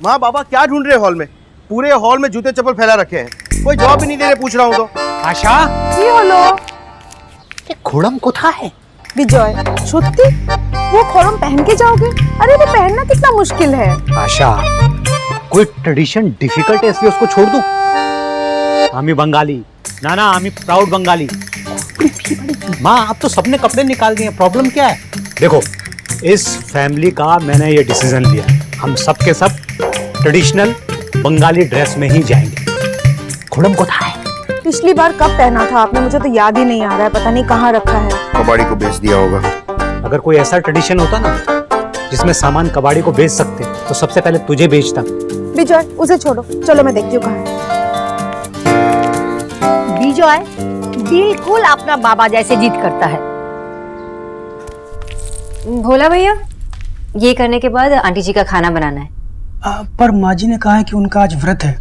माँ बाबा क्या ढूंढ रहे हॉल में? पूरे हॉल में जूते चप्पल फैला रखे हैं, कोई जवाब भी नहीं दे रहे, पूछ रहा हूँ तो। आशा, কি হলো? खोड़म कोथा है? विजय, सত্যি वो खोरम पहन के जाओगे? अरे वो पहनना कितना मुश्किल है। आशा, कोई ट्रेडिशन डिफिकल्ट है इसलिए उसको छोड़ दूं? आमी बंगाली, ना आमी प्राउड बंगाली। माँ, अब तो सबने कपड़े निकाल दिए, प्रॉब्लम क्या है? देखो, इस फैमिली का मैंने ये डिसीजन लिया, हम सब के सब ट्रेडिशनल बंगाली ड्रेस में ही जाएंगे। खोड़म कोथा है? पिछली बार कब पहना था आपने? मुझे तो याद ही नहीं आ रहा है, पता नहीं कहाँ रखा है। कबाड़ी को बेच दिया होगा। अगर कोई ऐसा ट्रेडिशन होता ना जिसमें सामान कबाड़ी को बेच सकते तो सबसे पहले तुझे बेचता। विजय, उसे छोड़ो, चलो मैं देखती हूँ कहाँ है। विजय बिल्कुल अपना बाबा जैसे जिद करता है। भोला भैया, ये करने के बाद आंटी जी का खाना बनाना है। पर माँ जी ने कहा है कि उनका आज व्रत है,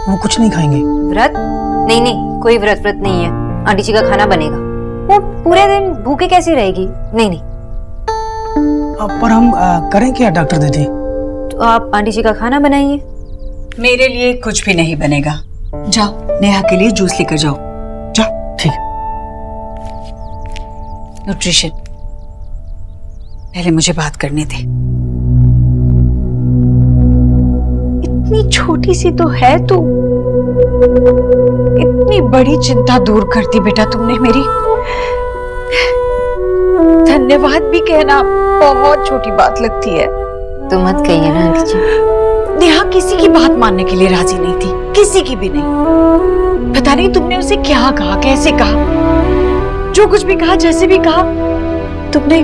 वो कुछ नहीं खाएंगे। व्रत? नहीं नहीं, कोई व्रत नहीं है, आंटी जी का खाना बनेगा। वो पूरे दिन भूखे कैसी रहेगी? नहीं नहीं। पर हम करें क्या डॉक्टर दीदी? तो आप आंटी जी का खाना बनाइए। मेरे लिए कुछ भी नहीं बनेगा। जाओ, नेहा के लिए जूस लेकर जाओ। जाओ। ठीक। न्यूट्रिशन, पहले मुझे बात करने दे। इतनी छोटी सी तो है तू, इतनी बड़ी चिंता दूर कर दी बेटा तुमने मेरी। धन्यवाद भी कहना बहुत छोटी बात लगती है। तो मत कहिए ना आंटी जी। नेहा किसी की बात मानने के लिए राजी नहीं थी, किसी की भी नहीं। पता नहीं तुमने उसे क्या कहा, कैसे कहा, जो कुछ भी कहा, जैसे भी कहा, तुमने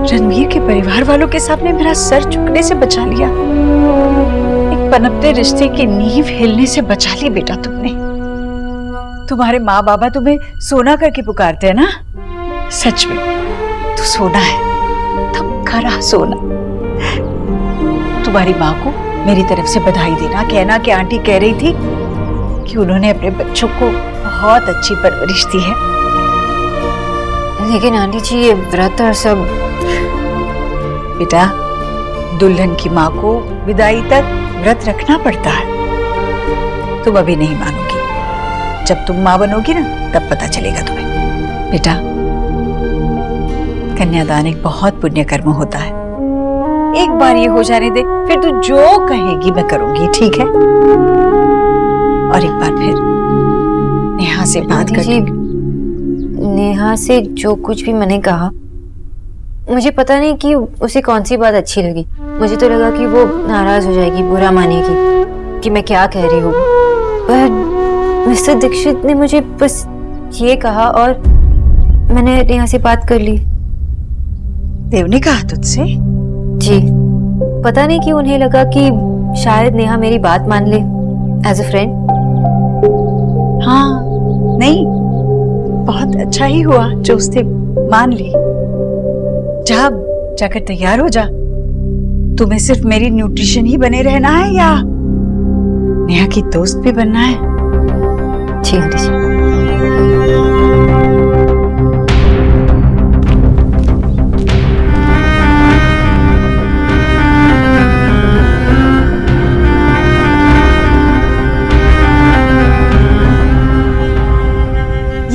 रणवीर के परिवार वालों के सामने मेरा सर झुकने से बचा लिया। एक पनपते रिश्ते की नींव हिलने से बचा ली बेटा तुमने। तुम्हारे माँ बाबा तुम्हें सोना करके पुकारते हैं ना? सच में तू सोना है, तुम खरा सोना। तुम्हारी माँ को मेरी तरफ से बधाई देना, कहना कि आंटी कह रही थी कि उन्होंने अपने बच्चों को बहुत अच्छी परवरिश दी है। लेकिन आंटी जी, ये व्रत और सब। बेटा, दुल्हन की माँ को विदाई तक व्रत रखना पड़ता है। तुम अभी नहीं मानोगी, जब तुम माँ बनोगी ना तब पता चलेगा तुम्हें। बेटा, कन्यादान एक बहुत पुण्य कर्म होता है। एक बार ये हो जाने दे, फिर तू जो कहेगी मैं करूंगी, ठीक है? और एक बार फिर नेहा से बात कर। नेहा से जो कुछ भी मैंने कहा, मुझे पता नहीं कि उसे कौन सी बात अच्छी लगी। मुझे तो लगा कि वो नाराज हो जाएगी, बुरा मानेगी कि मैं क्या कह रही हूँ। पर मिस्टर दीक्षित ने मुझे बस ये कहा और मैंने नेहा से बात कर ली। देव ने कहा तुझसे? जी, पता नहीं कि उन्हें लगा कि शायद नेहा मेरी बात मान ले एज अ फ्रेंड। हाँ, नहीं, बहुत अच्छा ही हुआ जो उसने मान ली। जा, जाकर तैयार हो जा। तुम्हें सिर्फ मेरी न्यूट्रिशन ही बने रहना है या नेहा की दोस्त भी बनना है? जी आंटी जी।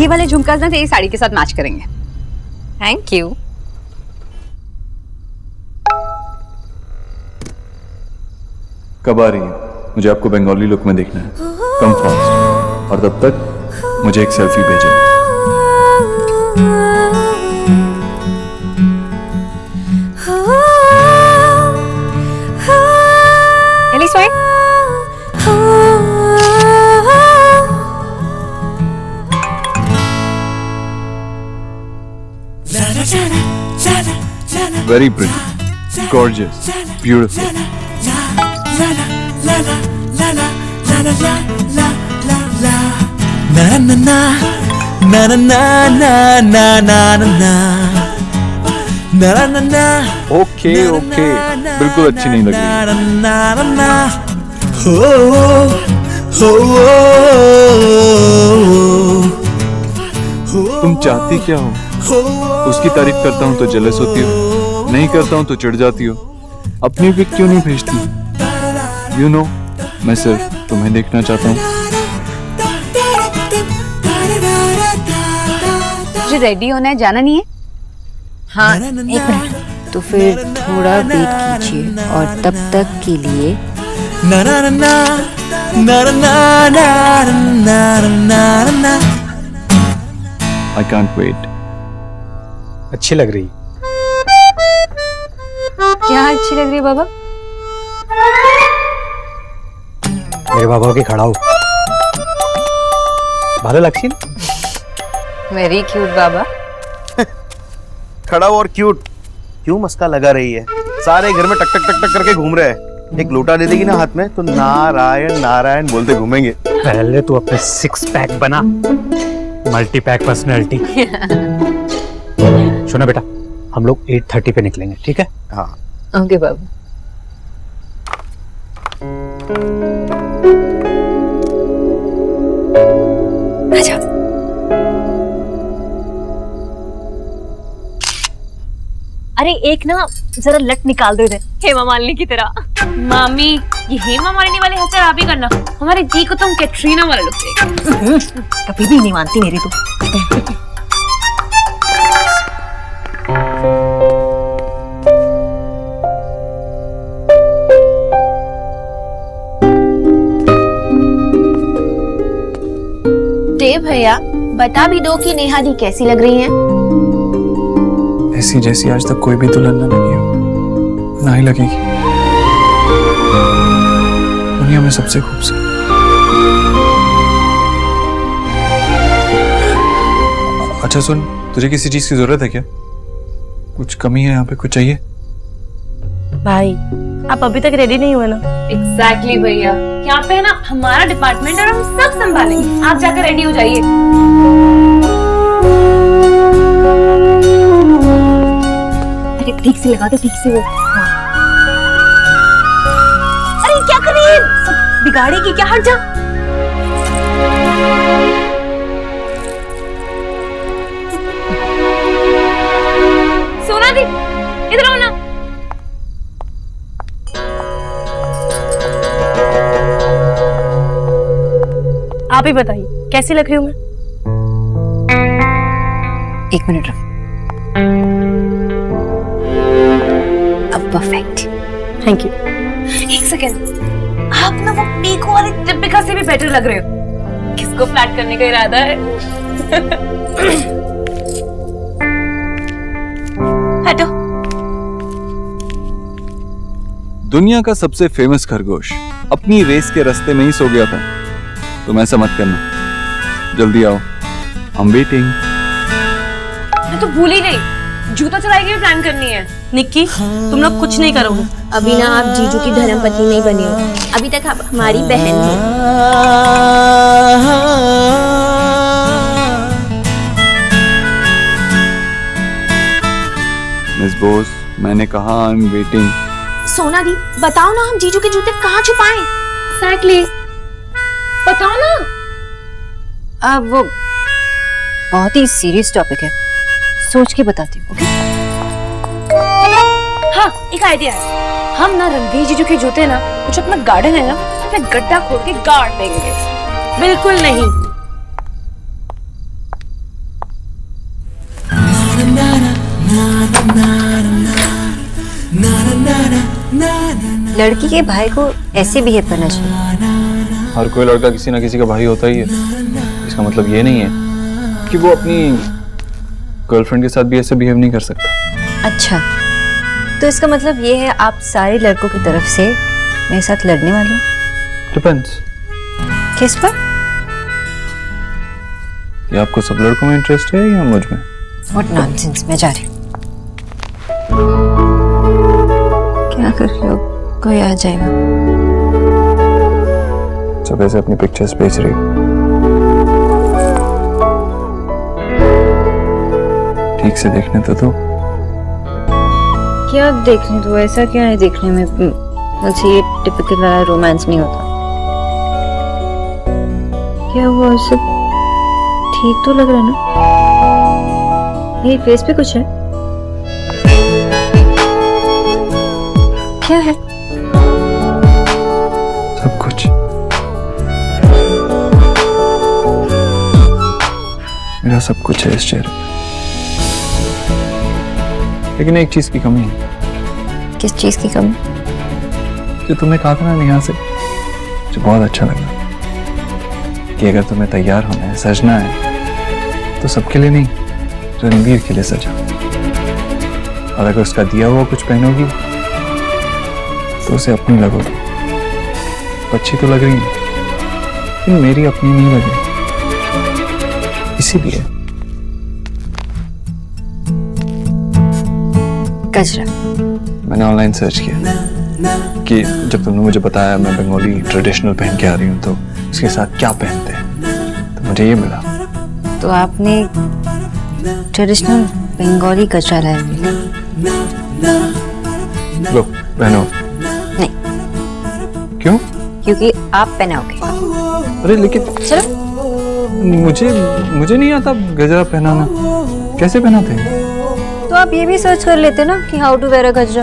ये वाले झुमका ना तेरी साड़ी के साथ मैच करेंगे। Thank you. कब आ रही है? मुझे आपको बंगाली लुक में देखना है। कम फास्ट, और तब तक मुझे एक सेल्फी भेजो। very pretty, gorgeous, beautiful. Na na na na na na na na na na na na. Okay okay, बिल्कुल अच्छी नहीं लग रही। तुम चाहती क्या हो? उसकी तारीफ करता हूँ तो जेलस होती हो, नहीं करता हूँ तो चिढ़ जाती हो, अपनी पिक क्यों नहीं भेजती? You know, मैं सिर्फ तुम्हें देखना चाहता हूँ। मुझे रेडी होना है, जाना नहीं है? हाँ, एक मिनट। तो फिर थोड़ा वेट कीजिए और तब तक के लिए na na na na na na na na na na. I can't wait. अच्छी लग रही। क्या अच्छी लग रही है बाबा? मेरे बाबा की खड़ा हो। भालो लगती है ना? वेरी क्यूट बाबा। खड़ा और क्यूट क्यों मस्का लगा रही है? सारे घर में टक टक टक टक करके घूम रहे हैं। एक लोटा दे देगी ना हाथ में तो नारायण नारायण बोलते घूमेंगे। पहले तू अपने 6 पैक बना, मल्टी पैक पर्सनैलिटी। सुना बेटा, हम लोग 8:30 पे निकलेंगे, ठीक है? हाँ ओके बाबा। आजा। अरे एक ना जरा लट निकाल दो इधर, हेमा मालिनी की तरह। मामी, ये हेमा मालिनी वाले हंसर आप ही करना, हमारे जी को तुम कैटरीना वाले लुक देगा। कभी भी नहीं मानती मेरी तो। देव भैया, बता भी दो कि नेहा दी कैसी लग रही है? ऐसी जैसी आज तक कोई भी दुल्हन न लगी हो, ना ही लगेगी। दुनिया में सबसे खूबसूरत। अच्छा सुन, तुझे किसी चीज की जरूरत है क्या? कुछ कमी है यहाँ पे, कुछ चाहिए? भाई आप अभी तक रेडी नहीं हुए ना? एग्जैक्टली भैया, यहाँ पे है ना हमारा डिपार्टमेंट और हम सब संभालेंगे। आप जाकर रेडी हो जाइए। अरे ठीक से लगा दो, ठीक से वो। हाँ। अरे क्या कर रही है? सब बिगाड़ेगी क्या? हट जा। सोना दी, इधर आओ ना। आप ही बताइए कैसी लग रही हूँ मैं? एक मिनट रुक। अब परफेक्ट। Thank you. एक सेकेंड, आप ना वो पीको वाली दीपिका से भी बेटर लग रहे हो। किसको फ्लैट करने का इरादा है? हटो। दुनिया का सबसे फेमस खरगोश अपनी रेस के रास्ते में ही सो गया था। तुम ऐसा मत करना, जल्दी आओ, I'm waiting। मैं तो भूल ही गई, जूता चुराई की भी प्लान करनी है। निक्की, तुम लोग कुछ नहीं करोगे। अभी ना आप जीजू की धर्मपत्नी नहीं बनी हो, अभी तक आप हमारी बहन हो। मिस बोस, मैंने कहा I'm waiting। सोना दी, बताओ ना हम जीजू के जूते कहाँ छुपाएं? एग्जैक्टली, बताओ ना। अब वो बहुत ही सीरियस टॉपिक है, सोच के बताती हूँ। ओके? हाँ, एक आइडिया है। हम ना रणवीर जीजू के जूते ना, कुछ अपना गार्डन है ना, अपना गड्ढा खोद के गाड़ देंगे। बिल्कुल नहीं। लड़की के भाई को ऐसे बिहेव करना चाहिए। हर कोई लड़का किसी ना किसी का भाई होता ही है। इसका मतलब ये नहीं है कि वो अपनी गर्लफ्रेंड के साथ भी ऐसे बिहेव नहीं कर सकता। अच्छा, तो इसका मतलब ये है आप सारे लड़कों की तरफ से मेरे साथ लड़ने वाले हो? डिपेंड्स। किस पर? ये आपको सब लड़कों में इंटरेस्ट है या मुझ में? व्हाट नॉनसेंस, मैं जा रही हूँ। कर लो, कोई आ जाएगा। सुबह से अपनी पिक्चर्स भेज रही हो। ठीक से देखने तो दो। क्या देखने दो? ऐसा क्या है देखने में? मुझे ये टिपिकल वाला रोमांस नहीं होता। क्या हुआ? सब ठीक तो लग रहा है ना? मेरी फेस पे कुछ है? क्या है? सब कुछ। मेरा सब कुछ है इस चेहरे पे, लेकिन एक चीज की कमी है। किस चीज की कमी? जो तुमने कहा था ना नेहा से, जो बहुत अच्छा लगा कि अगर तुम्हें तैयार होना है, सजना है, तो सबके लिए नहीं, रणवीर के लिए सजा। और अगर उसका दिया हुआ कुछ पहनोगी तो उसे अपनी लगोगी। अच्छी तो लग रही है, लेकिन मेरी अपनी नहीं लग रही। इसीलिए गजरा। मैंने ऑनलाइन सर्च किया कि जब तुमने मुझे बताया मैं बंगाली ट्रेडिशनल पहन के आ रही हूँ तो उसके साथ क्या पहनते हैं, तो मुझे ये मिला। तो आपने ट्रेडिशनल बंगाली गजरा लाया मेरे लिए। लो पहनो। नहीं। क्यों? क्योंकि आप पहनाओगे। अरे लेकिन चलो। मुझे नहीं आता गजरा पहनाना। कैसे पहनाते हैं? तो आप ये भी सर्च कर लेते ना कि हाउ टू वेयर अ गजरा।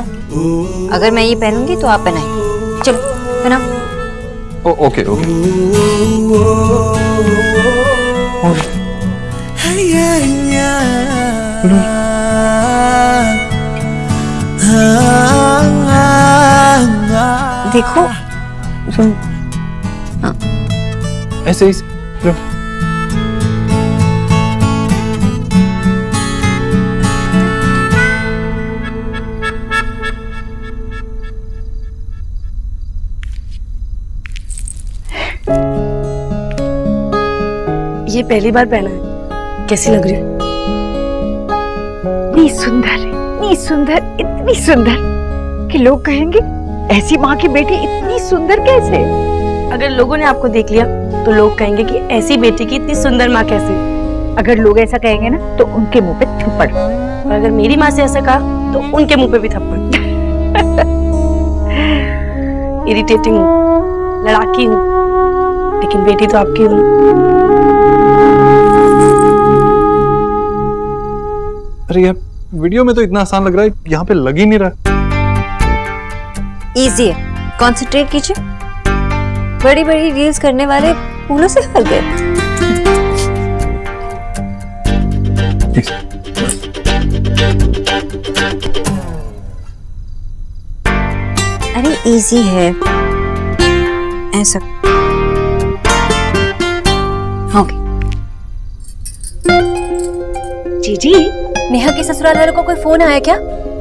अगर मैं ये पहनूंगी तो आप पहनाएंगे। चलो पहनाओ। Okay okay. देखो तुम। ऐसे ही लो। ये पहली बार पहना है, कैसी लग रही है? इतनी सुंदर, इतनी सुंदर कि लोग कहेंगे ऐसी माँ की बेटी इतनी सुंदर कैसे? अगर लोगों ने आपको देख लिया तो लोग कहेंगे कि ऐसी बेटी की इतनी सुंदर माँ कैसे? अगर लोग ऐसा कहेंगे ना तो उनके मुंह पे थप्पड़। और अगर मेरी माँ से ऐसा कहा तो उनके मुंह पे भी थप्पड़। इरिटेटिंग हूँ, लड़ाकी हूँ, लेकिन बेटी तो आपकी हूँ। अरे यार वीडियो में तो इतना आसान लग रहा है, यहाँ पे लग ही नहीं रहा। इजी है, कंसंट्रेट कीजिए। बड़ी बड़ी रील्स करने वाले फूलों से फल गए। अरे इजी है, ऐसा। ओके। जीजी, नेहा के ससुराल वालों को कोई फोन आया क्या?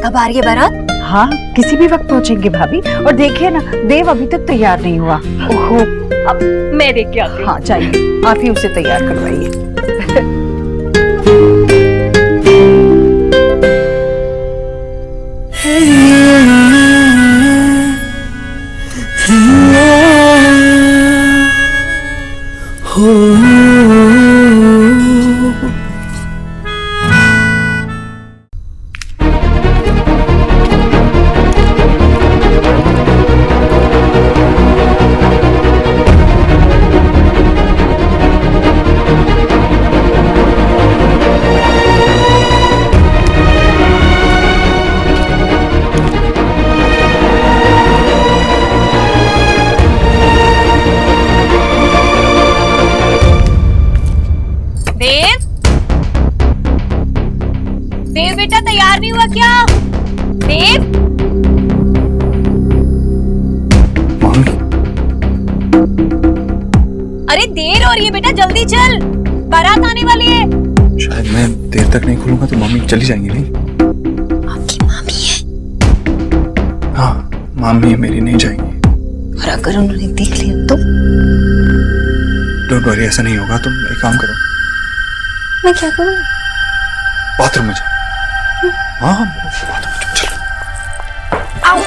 कब आ रही है बारात? हाँ किसी भी वक्त पहुंचेंगे भाभी। और देखिए ना, देव अभी तक तैयार नहीं हुआ। ओहो, अब मैं देख के आती हूँ। हाँ चाहिए, आप ही उसे तैयार करवाइए। देव बेटा तैयार नहीं हुआ क्या? देव, अरे देर हो रही है बेटा, जल्दी चल, बारात आने वाली है। शायद मैं देर तक नहीं खुलूंगा तो मम्मी चली जाएंगी। नहीं, आपकी मामी है। हाँ मामी है मेरी, नहीं जाएंगी। और अगर उन्होंने देख लिया तो? डोंट वरी, ऐसा नहीं होगा। तुम एक काम करो। मैं क्या करूँ? बाथरूम में जाओ। हाँ बाथरूम में चलो। आओ।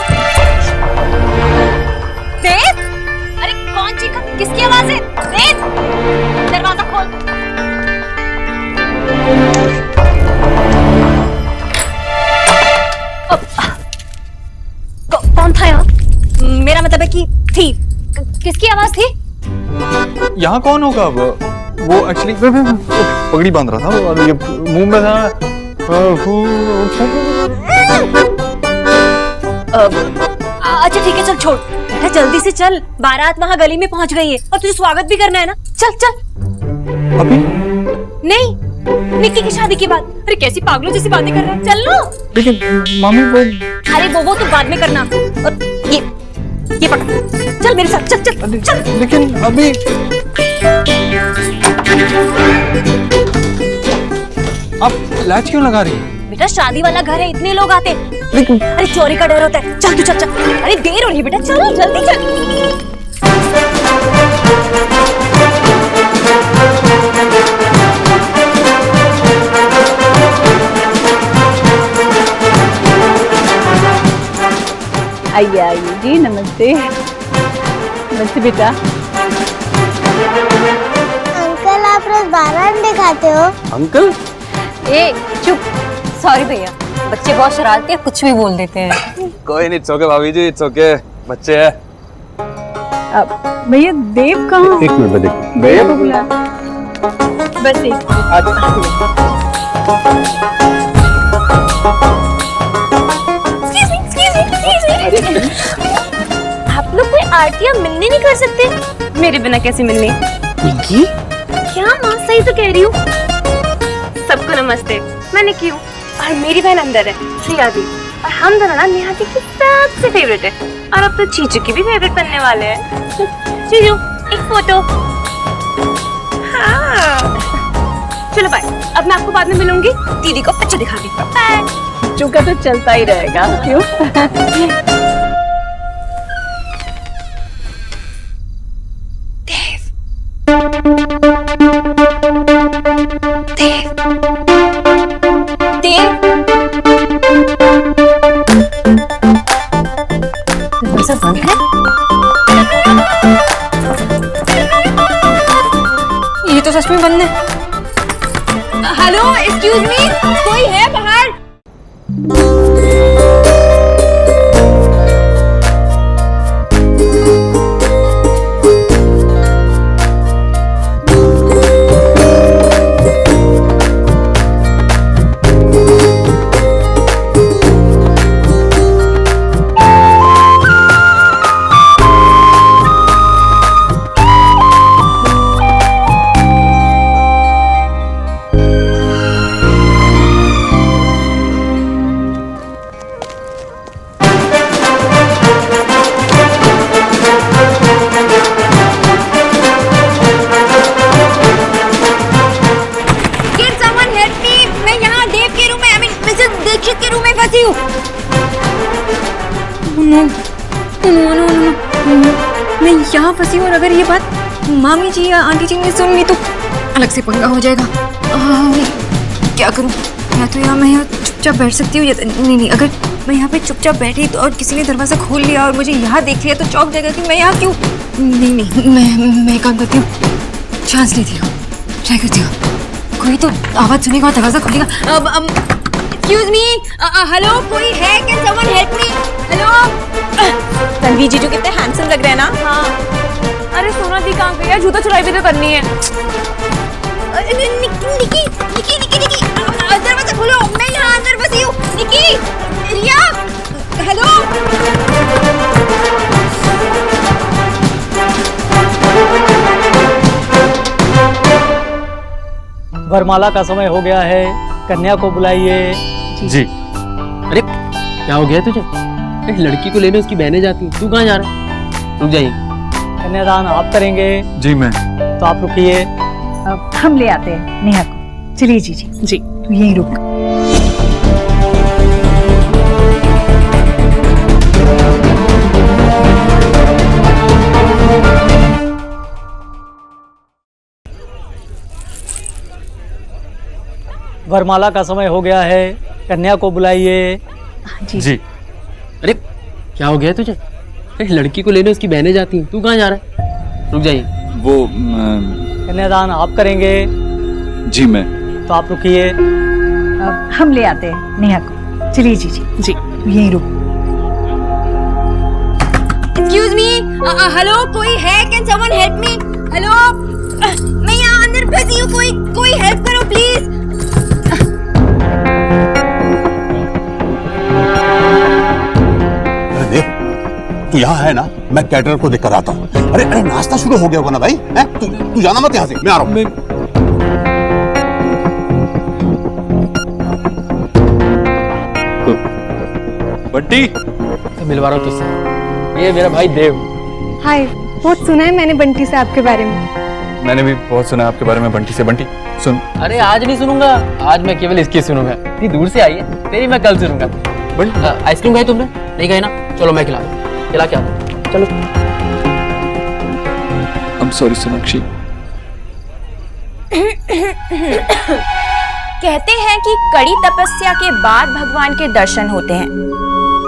थी। किसकी आवाज थी? यहाँ कौन होगा अब? वो एक्चुअली पगड़ी बांध रहा था और ये मुंह में था। अच्छा ठीक है, चल छोड़ बेटा, जल्दी से चल, बारात वहाँ गली में पहुँच गई है और तुझे स्वागत भी करना है ना। चल चल। अभी नहीं, निक्की की शादी के बाद। अरे कैसी पागलों जैसी बातें कर रहा है, चल लो। लेकिन मामी वो, अरे वो तो बाद में करना। और ये पकड़, चल मेरे साथ, चल चल चल। लेकिन अभी आप लैच क्यों लगा रही है? बेटा शादी वाला घर है, इतने लोग आते। अरे चोरी का डर होता है। चल तू चल चल। अरे देर हो रही है बेटा, चल जल्दी चल। आइए आइए जी, नमस्ते। नमस्ते बेटा। अंकल आप रोज बारात दिखाते हो? अंकल? ए चुप। सॉरी भैया, बच्चे बहुत शरारती हैं, कुछ भी बोल देते हैं। कोई नहीं, इट्स ओके भाभी जी, इट्स ओके, बच्चे हैं। भैया देव कहाँ? एक मिनट में देखो। भैया को बुला। बस एक आप लोग कोई आरतियाँ मिलनी नहीं कर सकते? मेरे बिना कैसे मिलनी? क्या माँ, सही तो कह रही हूँ। सबको नमस्ते, मैं निक्की हूँ और मेरी बहन अंदर है, श्रिया दी। और हम दोनों ना नेहा दी की सबसे फेवरेट है और अब तो चीचू की भी फेवरेट बनने वाले हैं। चीचू एक फोटो। हाँ चलो बाय, अब मैं आपको बाद में मिलूंगी, दीदी को पिक्चर दिखा दी। बाय। चुका तो चलता ही रहेगा, क्यों? दरवाजा बंद है? ये तो सच में बंद है। हेलो, एक्सक्यूज मी, कोई है बाहर? मैं यहाँ फंसी हूँ और अगर ये बात मामी जी या आंटी जी ने सुन ली तो अलग से पंगा हो जाएगा। क्या करूँ? मैं यहाँ चुपचाप बैठ सकती हूँ या नहीं, अगर मैं यहाँ पे चुपचाप बैठी तो और किसी ने दरवाजा खोल लिया और मुझे यहाँ देख लिया तो चौंक जाएगा कि मैं यहाँ क्यों। नहीं, मैं काम करती हूँ, चांस लेती हूँ, ट्राई करती हूँ। कोई तो आवाज सुनेगा और दरवाजा खोलेगा। एक्सक्यूज मी, हेलो, कोई है? Can someone help me? Hello. Ranveer जीजू कितने हैंडसम लग रहे हैं ना? हाँ। अरे सोना दी कहाँ गई है? जूता चुराई भी तो करनी है। निकी, दरवाजा खोलो, मैं यहाँ अंदर बसी हूँ। निकी, रिया, हेलो। वरमाला का समय हो गया है, कन्या को बुलाइए। जी। अरे क्या हो गया तुझे? लड़की को लेने उसकी बहनें जाती हैं, तू कहाँ जा रहा है? रुक जाइए। कन्यादान आप करेंगे? जी मैं। तो आप रुकिए, हम ले आते हैं नेहा को। चलिए जी जी, तू यहीं रुक। वरमाला का समय हो गया है, कन्या को बुलाइए। जी। अरे क्या हो गया तुझे? लड़की को लेने उसकी बहनें जाती हैं, तू कहाँ जा रहा है? रुक जाइए। वो कन्यादान आप करेंगे? जी मैं। तो आप रुकिए, हम ले आते हैं नेहा को। चलिए जी जी, तू यहीं रुक। एक्सक्यूज मी, हेलो, कोई है? Can someone help me? Hello, मैं यहाँ अंदर फंसी हूँ, कोई हेल्प करो प्लीज। अरे देव, तू यहाँ है ना? मैं कैटरर को देख कर आता हूँ। अरे नाश्ता शुरू हो गया होगा ना भाई? तू जाना मत यहाँ से, मैं आ रहा हूँ। बंटी, मिलवा रहा हूँ तुझसे। ये मेरा भाई देव। हाय, बहुत सुना है मैंने बंटी से आपके बारे में। मैंने भी बहुत सुना आपके बारे में बंटी से। बंटी सुन। अरे आज नहीं सुनूंगा, आज मैं केवल इसकी सुनूंगा। इतनी दूर से आई है, तेरी मैं कल सुनूंगा। बंटी, आइसक्रीम खाई तुमने? नहीं खाई ना? चलो मैं खिला के आता हूँ। चलो। I'm sorry Sonakshi. कहते हैं कि कड़ी तपस्या के बाद भगवान के दर्शन होते हैं।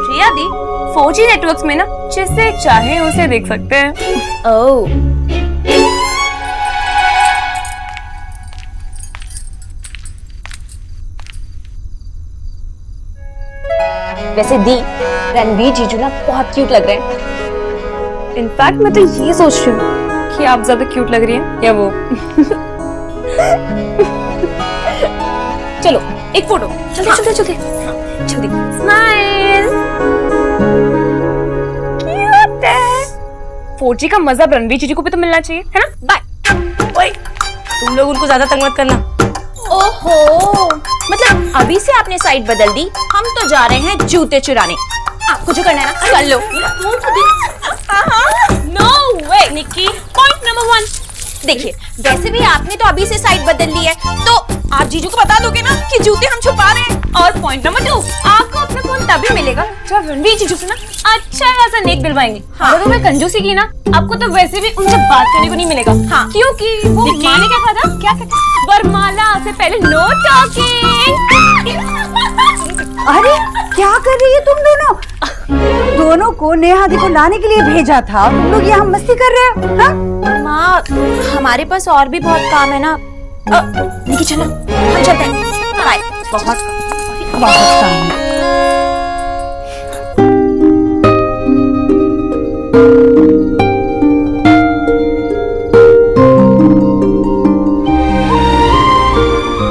प्रिया दी, 4G नेटवर्क्स में ना जिसे चाहे उसे देख सकते हैं। ओह, वैसे दी, रणवीर जीजू ना बहुत क्यूट लग रहे हैं। इनफैक्ट मैं तो ये सोच रही हूँ कि आप ज्यादा क्यूट लग रही हैं या वो। चलो एक फोटो, जल्दी स्माइल। क्यूट है। 4G का मजा रणवीर जीजू को भी तो मिलना चाहिए, है ना? बाय। तुम लोग उनको ज्यादा तंग मत करना। ओहो, मतलब अभी से आपने साइड बदल दी। हम तो जा रहे हैं जूते चुराने। आपको जो करना है ना कर लो। नो वे निक्की। पॉइंट नंबर 1, देखिए वैसे भी आपने तो अभी से साइड बदल ली है, तो आप जीजू को बता दोगे ना कि जूते हम छुपा रहे हैं। और पॉइंट नंबर 2, आपको अपना फोन तभी मिलेगा जब रणवीर जीजू से ना अच्छा खासा नेक दिलवाएंगे। हाँ। अगर मैं कंजूसी की ना, आपको तो वैसे भी उनसे बात करने को नहीं मिलेगा। हाँ। क्योंकि वो माँ ने क्या कहा था? क्या वरमाला से पहले नो टॉकिंग। अरे क्या कर रही है तुम दोनों? दोनों को नेहा दी को लाने के लिए भेजा था, तुम लोग यहाँ मस्ती कर रहे हो? हाँ? माँ, हमारे पास और भी बहुत काम है ना। निकी चलो, हम चलते हैं। बाय। बहुत काम है।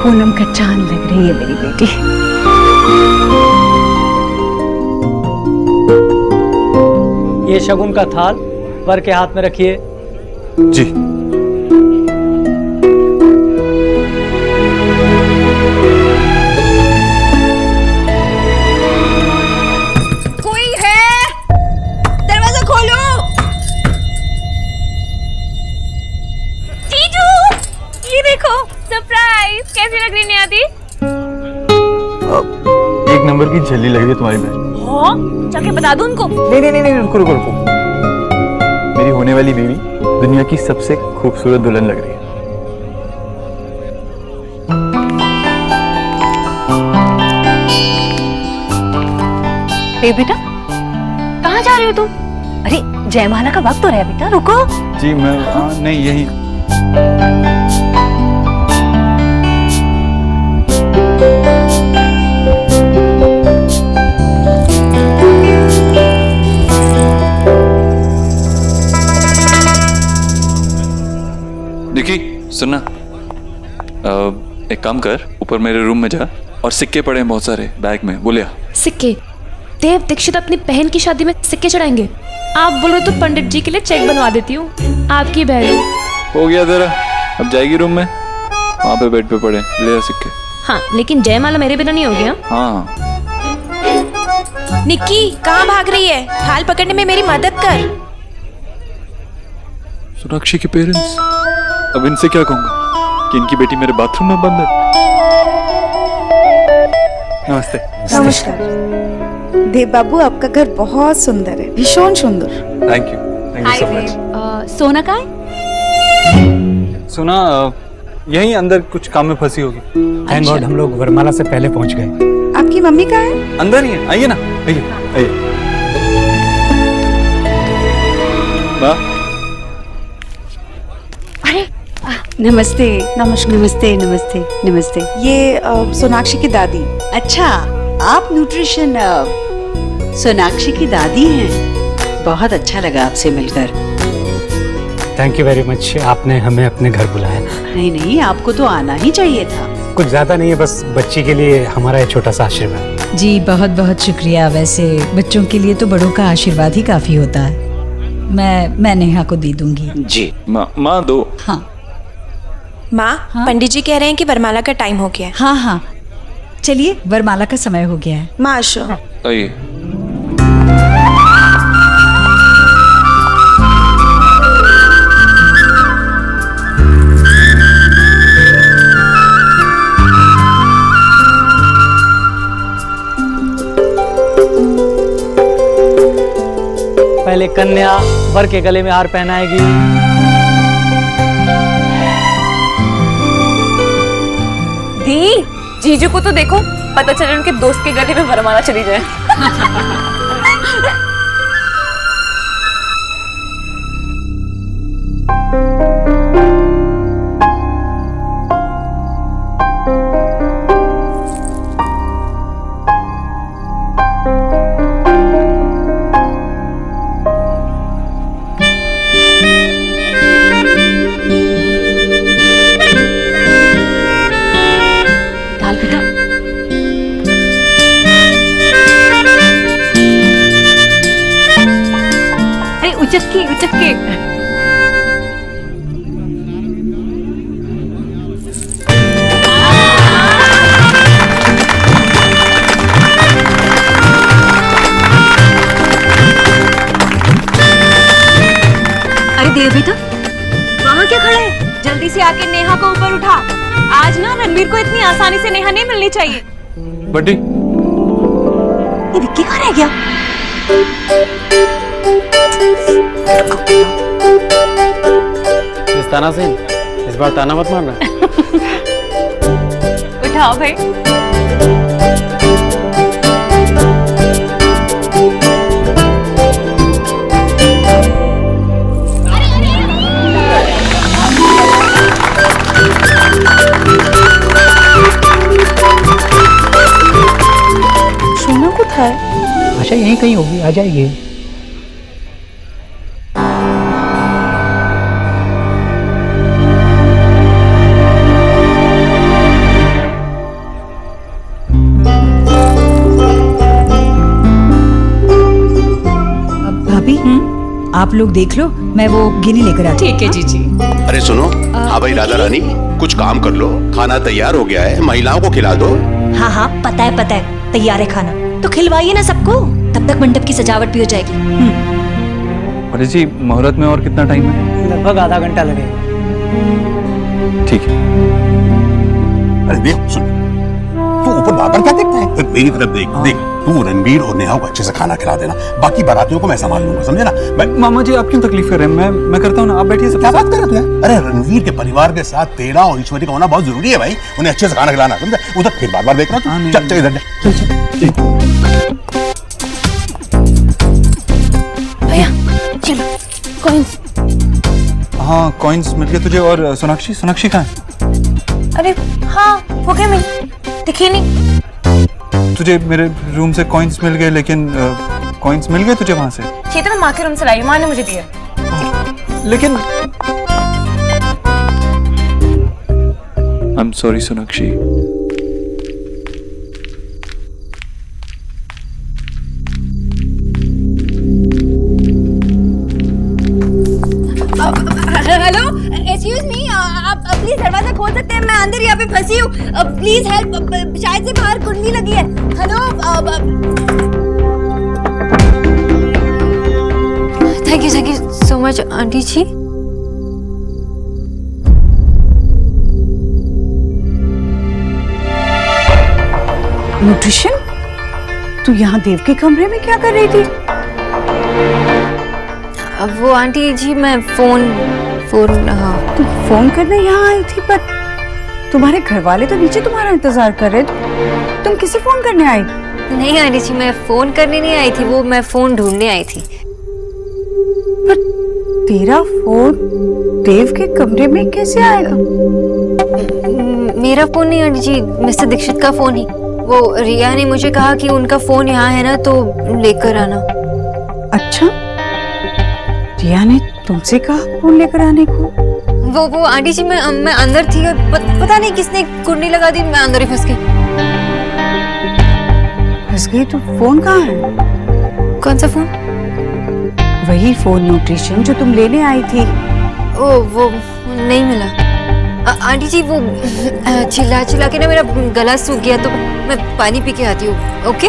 पूनम का चांद लग रही है मेरी बेटी। ये शगुन का थाल वर के हाथ में रखिए। जी। कोई है? दरवाजा खोलो। जीजू, ये देखो सरप्राइज। कैसी लग रही नेहा दी? एक नंबर की झल्ली लग रही है तुम्हारी बहन। हाँ, जाके बता दो उनको। नहीं, रुको। मेरी होने वाली बीवी दुनिया की सबसे खूबसूरत दुल्हन लग रही है। बेटा, कहाँ जा रहे हो तुम? अरे जयमाला का वक्त हो रहा है बेटा, रुको। जी मैं नहीं, यही। देखी सुनना, एक काम कर, ऊपर मेरे रूम में जा और सिक्के पड़े हैं बहुत सारे बैग में, वो ले आ। सिक्के? देव दीक्षित अपनी बहन की शादी में सिक्के चढ़ाएंगे? आप बोलो तो पंडित जी के लिए चेक बनवा देती हूँ। आपकी बहन हो गया तेरा, अब जाएगी रूम में, वहाँ पे बेड पे पड़े, ले आ सिक्के। हाँ, लेकिन जयमाला मेरे बिना नहीं होगी। हाँ। निक्की कहाँ भाग रही है? थाल पकड़ने में मेरी मदद कर। सोनाक्षी के पेरेंट्स, अब इनसे क्या कहूँगा कि इनकी बेटी मेरे बाथरूम में बंद है। नमस्ते। नमस्कार। देव बाबू, आपका घर बहुत सुंदर है, भीषण सुंदर। Thank you so much. सोना कहाँ है? सोना यहीं अंदर कुछ काम में फंसी होगी। थैंक गॉड हम लोग वरमाला से पहले पहुंच गए। आपकी मम्मी कहाँ है? अंदर ही है, आइए ना, आइए। अरे नमस्ते। नमस्ते। ये सोनाक्षी की दादी। अच्छा, आप न्यूट्रिशन सोनाक्षी की दादी हैं? बहुत अच्छा लगा आपसे मिलकर। थैंक यू वेरी मच, आपने हमें अपने घर बुलाया। नहीं नहीं, आपको तो आना ही चाहिए था। कुछ ज्यादा नहीं है, बस बच्ची के लिए हमारा ये छोटा सा आशीर्वाद। जी बहुत बहुत शुक्रिया। वैसे बच्चों के लिए तो बड़ों का आशीर्वाद ही काफी होता है। मैं नेहा को दे दूंगी। जी माँ दो। हाँ माँ, पंडित जी कह रहे हैं कि वरमाला का टाइम हो गया है। हाँ हाँ, चलिए वरमाला का समय हो गया है। माँ आशो। आइए। पहले कन्या वर के गले में हार पहनाएगी। दी, जीजू को तो देखो, पता चले उनके दोस्त के गले में वरमाला चली जाए। उचक्की उचक्की। अरे देव बेटा, वहाँ क्या खड़ा है? जल्दी से आके नेहा को ऊपर उठा। आज ना रणवीर को इतनी आसानी से नेहा नहीं मिलनी चाहिए। बड्डी, ये विक्की कहाँ रह गया? ताना सिंह, इस बार ताना मत मारना। उठाओ भाई। सोना कुछ है? आशा यहीं कहीं होगी, आ जाएगी। आप लोग देख लो, मैं वो गिनी लेकर आती हूँ। ठीक है जीजी। अरे सुनो, हाँ भाई राधा रानी, कुछ काम कर लो, खाना तैयार हो गया है, महिलाओं को खिला दो। हाँ हाँ पता है, तैयार है खाना, तो खिलवाइए ना सबको, तब तक मंडप की सजावट भी हो जाएगी। अरे जी, मुहूर्त में और कितना टाइम है? लगभग आधा घंटा लगेगा। ठीक है। अरे देख सुन, तू ऊपर बाबर क्या देखता है? मेरी तरफ देख। देख, तू रणवीर और नेहा को अच्छे से खाना खिला देना, बाकी बारातियों को मैं संभाल लूंगा, समझे ना? मामा जी, आप क्यों तकलीफ कर रहे हैं? मैं करता हूँ ना, आप बैठिए। क्या बात कर रहे हो तू? अरे रणवीर के परिवार के साथ तेरा और ईश्वरी का होना बहुत जरूरी है भाई, उन्हें अच्छे से खाना खिलाना, समझे? उधर फिर बार बार देख रहा हूँ। चल चल इधर भैया चलो, कॉइन्स। हाँ, कॉइन्स मिल गए तुझे। और सोनाक्षी कहाँ है? अरे हाँ, वो क्या मिल दिखी नहीं। तुझे मेरे रूम से कॉइन्स मिल गए, लेकिन कॉइन्स मिल गए तुझे वहां से? ये तो मैं माँ के रूम से लाई, माँ ने मुझे दिया। लेकिन आई am sorry Sonakshi. Hello, excuse me, आप प्लीज दरवाजा खोल सकते हैं? मैं अंदर यहाँ पे फंसी हूँ, प्लीज हेल्प। शायद से बाहर कुंडली लगी है। Hello. Thank you so much aunty ji. Nutrition, तू यहाँ देव के कमरे में क्या कर रही थी? वो आंटी जी, मैं फोन हाँ। तुम फोन करने यहाँ आई थी, पर तुम्हारे घर वाले तो नीचे तुम्हारा इंतजार कर रहे थे। तुम किसे फोन करने आई? नहीं आंटी जी, मैं फोन करने नहीं आई थी, वो मैं फोन ढूंढने आई थी। पर तेरा फोन देव के कमरे में कैसे आएगा? मेरा फोन नहीं आंटी जी, मिस्टर दीक्षित का फोन ही। वो रिया ने मुझे कहा कि उनका फोन यहाँ है ना, तो लेकर आना। अच्छा, प्रिया ने तुमसे कहा फोन लेकर आने को? वो आंटी जी मैं अंदर थी और पता नहीं किसने कुंडी लगा दी, मैं अंदर ही फंस गई। फंस गई तो फोन कहाँ है? कौन सा फोन? वही फोन न्यूट्रिशन जो तुम लेने आई थी। ओ वो नहीं मिला। आंटी जी वो चिल्ला चिल्ला के ना मेरा गला सूख गया, तो मैं पानी पी के आती हूँ। ओके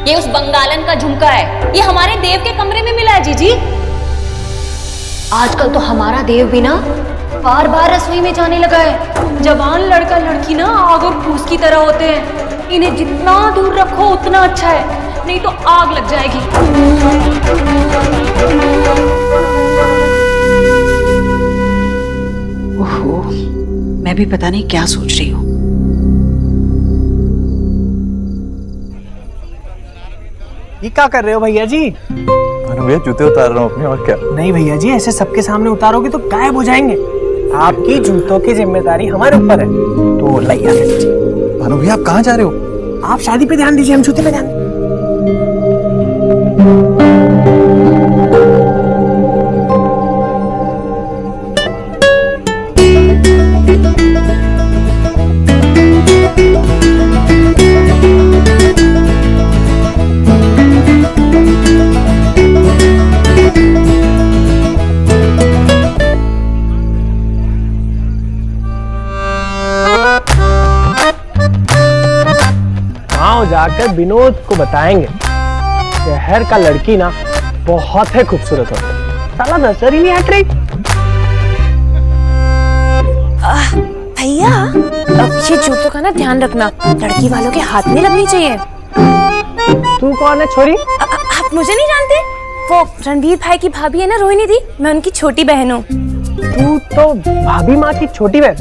ये उस बंगालन का झुमका है, ये हमारे देव के कमरे में मिला है जीजी। आजकल तो हमारा देव भी ना बार बार रसोई में जाने लगा है। जवान लड़का लड़की ना आग और फूस की तरह होते हैं, इन्हें जितना दूर रखो उतना अच्छा है, नहीं तो आग लग जाएगी। ओहो, मैं भी पता नहीं क्या सोच रही हूँ। ये क्या कर रहे हो भैया जी? भैया जूते उतार रहा हूँ अपने, और क्या। नहीं भैया जी, ऐसे सबके सामने उतारोगे तो गायब हो जाएंगे। आपकी जूतों की जिम्मेदारी हमारे ऊपर है, तो लाइए आगे लीजिए। भानु भैया आप कहाँ जा रहे हो? आप शादी पे ध्यान दीजिए, हम जूते पे ध्यान। जाकर विनोद को बताएंगे शहर का लड़की ना बहुत है खूबसूरत होती है, साला नजर ही नहीं हट रही। भैया ये जूतों का ना ध्यान रखना, लड़की वालों के हाथ नहीं लगनी चाहिए। तू कौन है छोरी? आप मुझे नहीं जानते? वो रणवीर भाई की भाभी है ना रोहिणी दी, मैं उनकी छोटी बहन हूँ। तू तो भाभी माँ की छोटी बहन,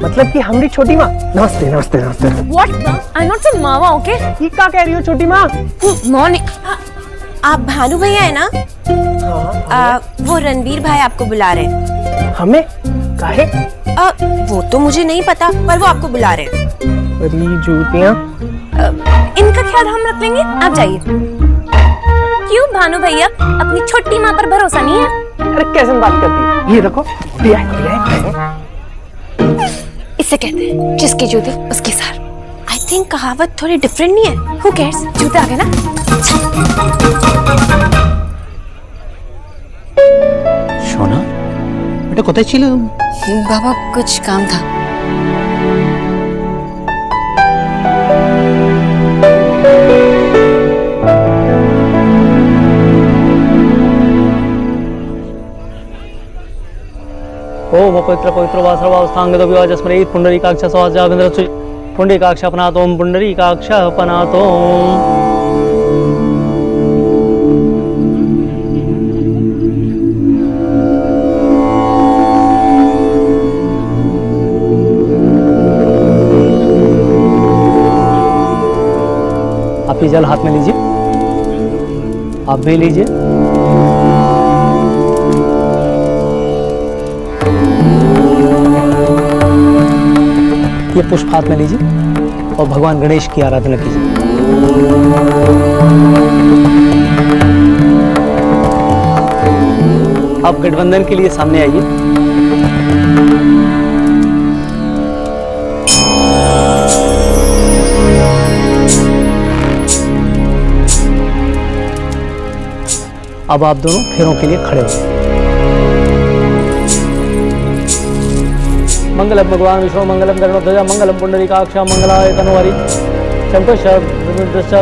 मतलब कि हमारी छोटी माँ। नमस्ते नमस्ते नमस्ते। What? I'm not some मावा, okay? ये क्या कह रही हो छोटी माँ? मॉर्निंग। आप भानु भैया है ना? वो रणवीर भाई आपको बुला रहे हैं। हमें? काहे? वो तो मुझे नहीं पता, पर वो आपको बुला रहे हैं। बड़ी जूतियाँ। इनका ख्याल हम रख लेंगे, आप जाइए। क्यों भानु भैया, अपनी छोटी माँ पर भरोसा नहीं है? अरे कैसे बात करती है? ये देखो, इसे कहते हैं जिसकी जूती उसकी सार। आई थिंक कहावत थोड़ी डिफरेंट नहीं है। Who cares? जूते आ गए ना। शोना बेटा कोথায় ছিল? बाबा कुछ काम था। ओम पवित्र पवित्र वासरवास्थांग विवाज स्मरेत पुंडरीकाक्ष स्वाजावेंद्र पुंडरीकाक्ष अपनातोम पुंडरीकाक्ष अपनातोम। आप ये जल हाथ में लीजिए, आप भी लीजिए। ये पुष्प हाथ में लीजिए और भगवान गणेश की आराधना कीजिए। आप गठबंधन के लिए सामने आइए। अब आप दोनों फेरों के लिए खड़े हो। मंगलम भगवान विष्णु मंगलम गरुड़ध्वजा मंगलम पुंडरीकाक्ष मंगलाय तनोहरि शंकर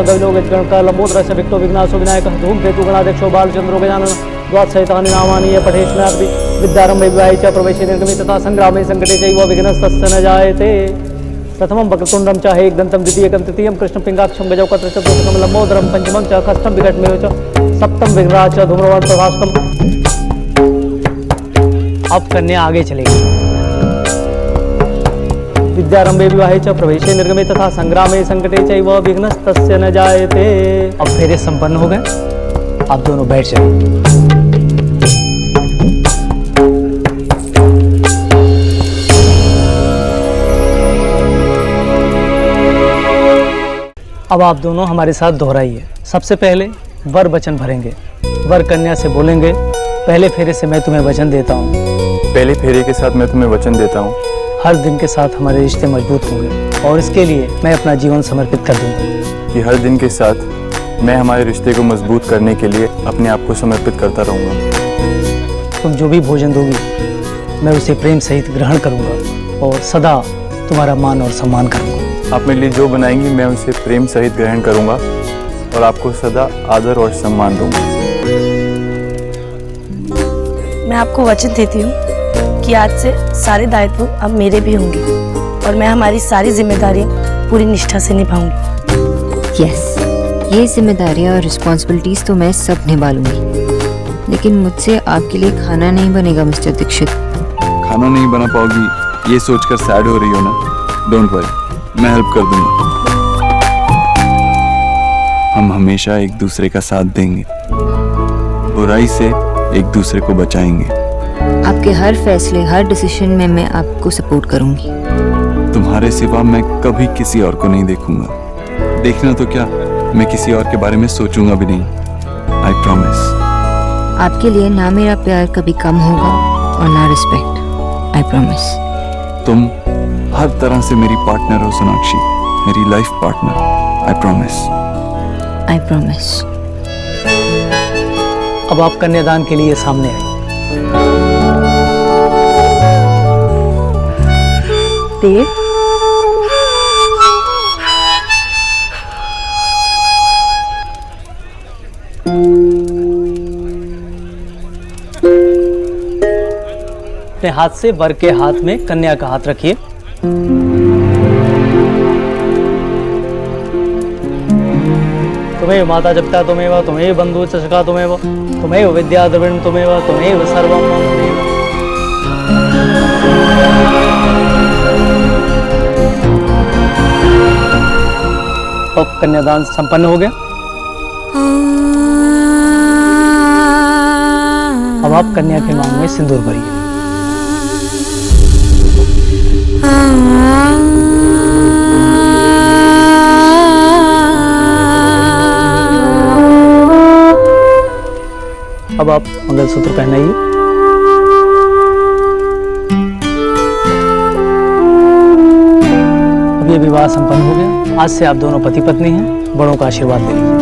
गविलोकगणका लंबोदरस्य विक्तो विघ्नासो विनायकः धूमकेतु गणाध्यक्षो बालचंद्रो गजानन द्वादशैतानि नामानि पठेष्णापि विद्यारम्भे विवाहे च प्रवेशे निर्गमे तथा संग्रामे संकटे चैव विघ्नस्तस्य न जायते। प्रथमं वक्रतुंडं च एकदन्तं द्वितीयकं तृतीयं कृष्णपिंगाक्षं गजौकत्र चतुर्थकं लंबोदरं पंचमं च षष्ठं विकटमेव च सप्तम विघ्नाच धूम्रवर्ण प्रभास्कम्। अब कन्या आगे चलेगी। विद्यारंभे विवाहे च प्रवेशे निर्गमे तथा संग्रामे संकटे चैव विघ्नस्तस्य न जायते। अब फेरे संपन्न हो गए, आप दोनों बैठ जाइए। अब आप दोनों हमारे साथ दोहराइए। सबसे पहले वर वचन भरेंगे। वर कन्या से बोलेंगे, पहले फेरे से मैं तुम्हें वचन देता हूँ। पहले फेरे के साथ मैं तुम्हें वचन देता हूँ, हर दिन के साथ हमारे रिश्ते मजबूत होंगे और इसके लिए मैं अपना जीवन समर्पित कर दूंगा। कि हर दिन के साथ मैं हमारे रिश्ते को मजबूत करने के लिए अपने आप को समर्पित करता रहूँगा। तुम जो भी भोजन दोगी मैं उसे प्रेम सहित ग्रहण करूंगा और सदा तुम्हारा मान और सम्मान करूंगा। आप मेरे लिए जो बनाएंगी मैं उसे प्रेम सहित ग्रहण करूंगा और आपको सदा आदर और सम्मान दूंगा। मैं आपको वचन देती हूँ कि आज से सारे दायित्व अब मेरे भी होंगे और मैं हमारी सारी जिम्मेदारियां पूरी निष्ठा से निभाऊंगी। यस, ये जिम्मेदारियां और रिस्पॉन्सिबिलिटीज तो मैं सब निभा लूंगी, लेकिन मुझसे आपके लिए खाना नहीं बनेगा मिस्टर दीक्षित। खाना नहीं बना पाओगी ये सोचकर सैड हो रही हो ना? डोंट वरी, मैं हेल्प कर दूंगा। हम हमेशा एक दूसरे का साथ देंगे, बुराई से एक दूसरे को बचाएंगे। आपके हर फैसले, हर डिसीजन में मैं आपको सपोर्ट करूंगी। तुम्हारे सिवा मैं कभी किसी और को नहीं देखूंगा। देखना तो क्या, मैं किसी और के बारे में सोचूंगा भी नहीं। I promise. आपके लिए ना मेरा प्यार कभी कम होगा और ना रिस्पेक्ट। I promise. तुम हर तरह से मेरी पार्टनर हो सोनाक्षी, मेरी life partner. I promise. I promise. अब आप कन्यादान के लिए सामने आए। देव, अपने हाथ से वर के हाथ में कन्या का हाथ रखिए। तुम्हें माता जपिता तुमेव, तुम्हें बंधु चषका तुमेव, तुम्हें विद्या द्रविण तुमेव, तुम्हें सर्वम मम तुमेव। अब कन्यादान संपन्न हो गया। अब आप कन्या के मांग में सिंदूर भरिए। अब आप मंगलसूत्र पहनाइए। अब ये विवाह संपन्न हो गया। आज से आप दोनों पति पत्नी हैं। बड़ों का आशीर्वाद ले लीजिए।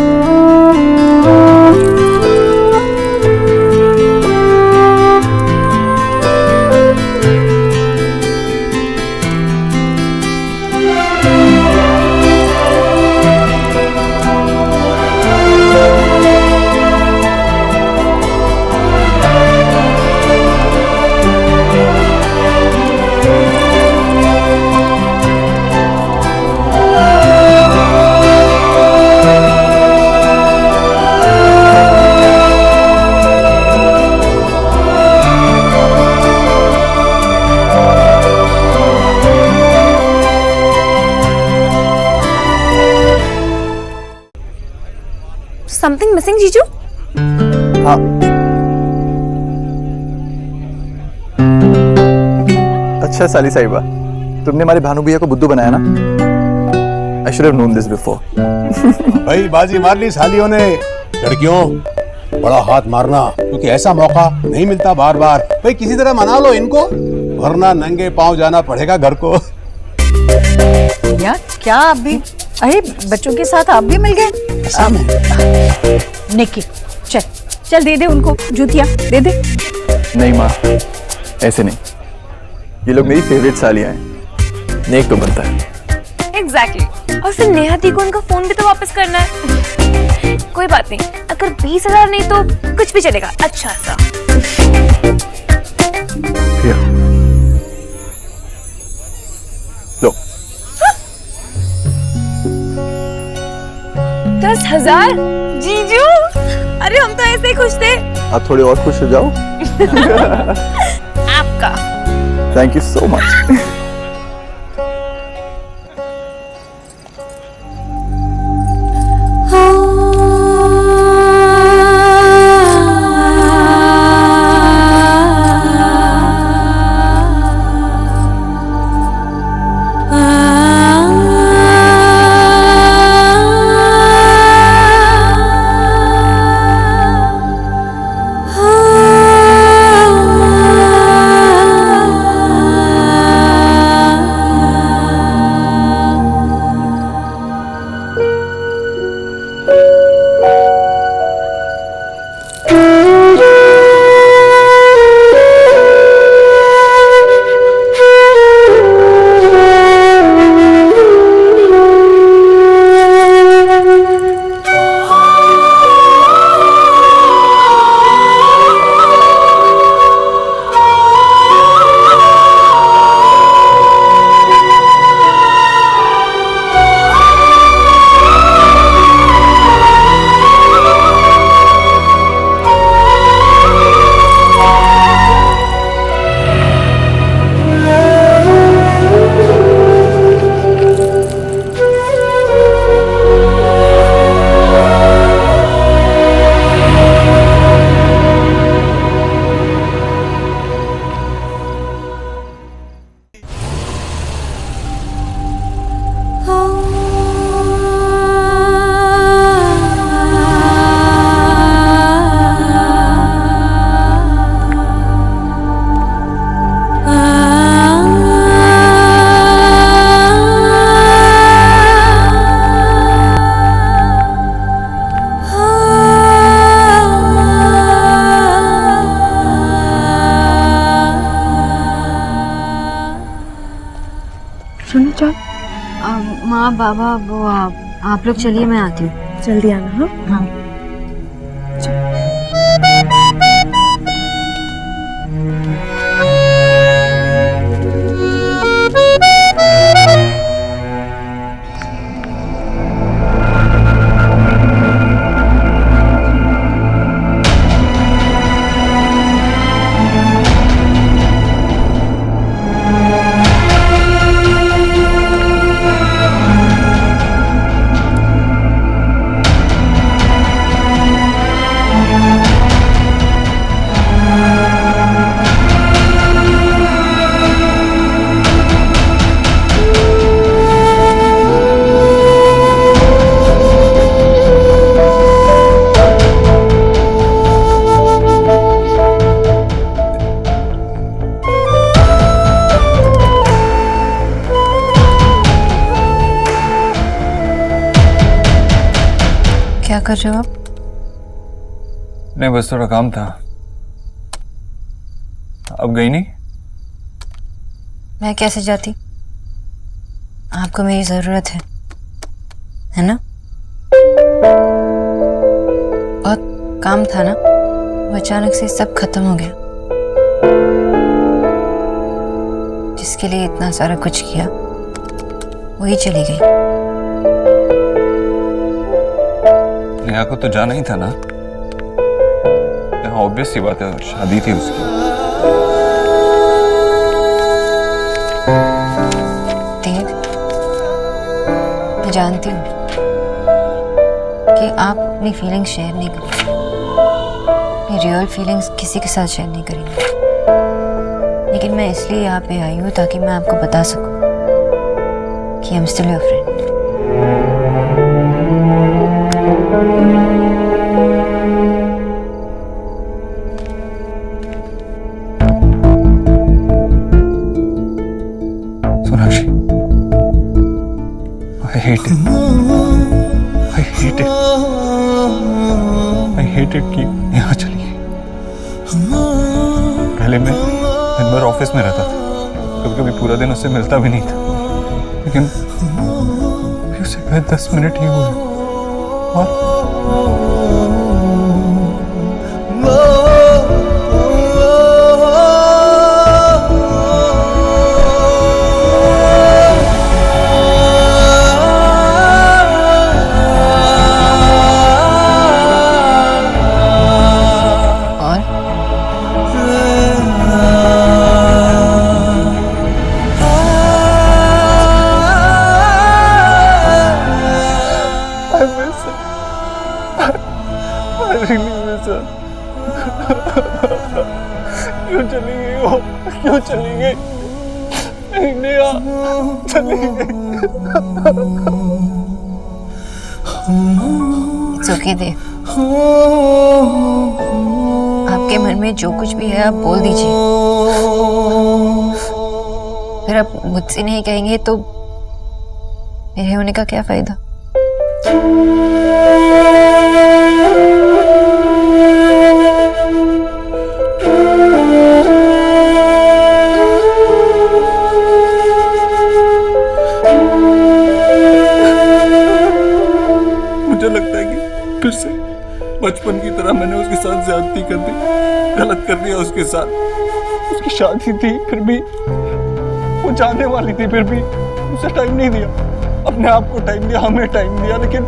समथिंग मिसिंग जीजू? हाँ। अच्छा साली साहिबा, तुमने हमारे भानु भैया को बुद्धू बनाया ना? I should have known this before. भाई बाजी मार ली सालियों ने। लड़कियों बड़ा हाथ मारना, क्योंकि ऐसा मौका नहीं मिलता बार बार। भाई किसी तरह मना लो इनको, वरना नंगे पांव जाना पड़ेगा घर को। यार क्या आप भी, अरे बच्चों के साथ आप भी मिल गए? निकी चल चल दे दे उनको जूतियां, दे दे। नहीं माँ, ऐसे नहीं। ये लोग मेरी फेवरेट सालियां हैं। नेक तो बनता है। एग्जैक्टली। और फिर नेहा दी को उनका फोन भी तो वापस करना है। कोई बात नहीं, अगर 20,000 नहीं तो कुछ भी चलेगा। अच्छा सा लो 10,000 जीजू। अरे हम तो ऐसे ही खुश थे। आप थोड़े और खुश हो जाओ। आपका थैंक यू सो मच। हाँ बाबा, वो आप लोग चलिए, मैं आती हूँ। जल्दी आना। हाँ क्या कर रहे हो आप? नहीं, बस थोड़ा काम था। अब गई नहीं? मैं कैसे जाती? आपको मेरी जरूरत है ना? बहुत काम था ना, वो अचानक से सब खत्म हो गया। जिसके लिए इतना सारा कुछ किया वही चली गई। नेहा को तो जाना ही था ना। ऑब्वियस सी बात है, शादी थी उसकी। देव, मैं जानती हूँ कि आप अपनी फीलिंग्स शेयर नहीं करेंगे, अपनी रियल फीलिंग्स किसी के साथ शेयर नहीं करेंगे, लेकिन मैं इसलिए यहाँ पे आई हूँ ताकि मैं आपको बता सकूँ कि I am still your friend. I hate it. I hate it. I hate it कि यहाँ चली गई। पहले मैं दिन भर ऑफिस में रहता था, कभी कभी पूरा दिन उससे मिलता भी नहीं था, लेकिन उसे गए 10 मिनट ही हुए क्यों चली गई वो? क्यों चली गई? नेहा चली गई। It's okay, देव। आपके मन में जो कुछ भी है आप बोल दीजिए। फिर आप मुझसे नहीं कहेंगे तो मेरे होने का क्या फायदा? मुझे लगता है कि फिर से बचपन की तरह मैंने उसके साथ ज्यादती कर दी, गलत कर दिया उसके साथ। उसकी शादी थी, फिर भी वो जाने वाली थी, फिर भी उसे टाइम नहीं दिया। अपने आप को टाइम दिया, हमें टाइम दिया, लेकिन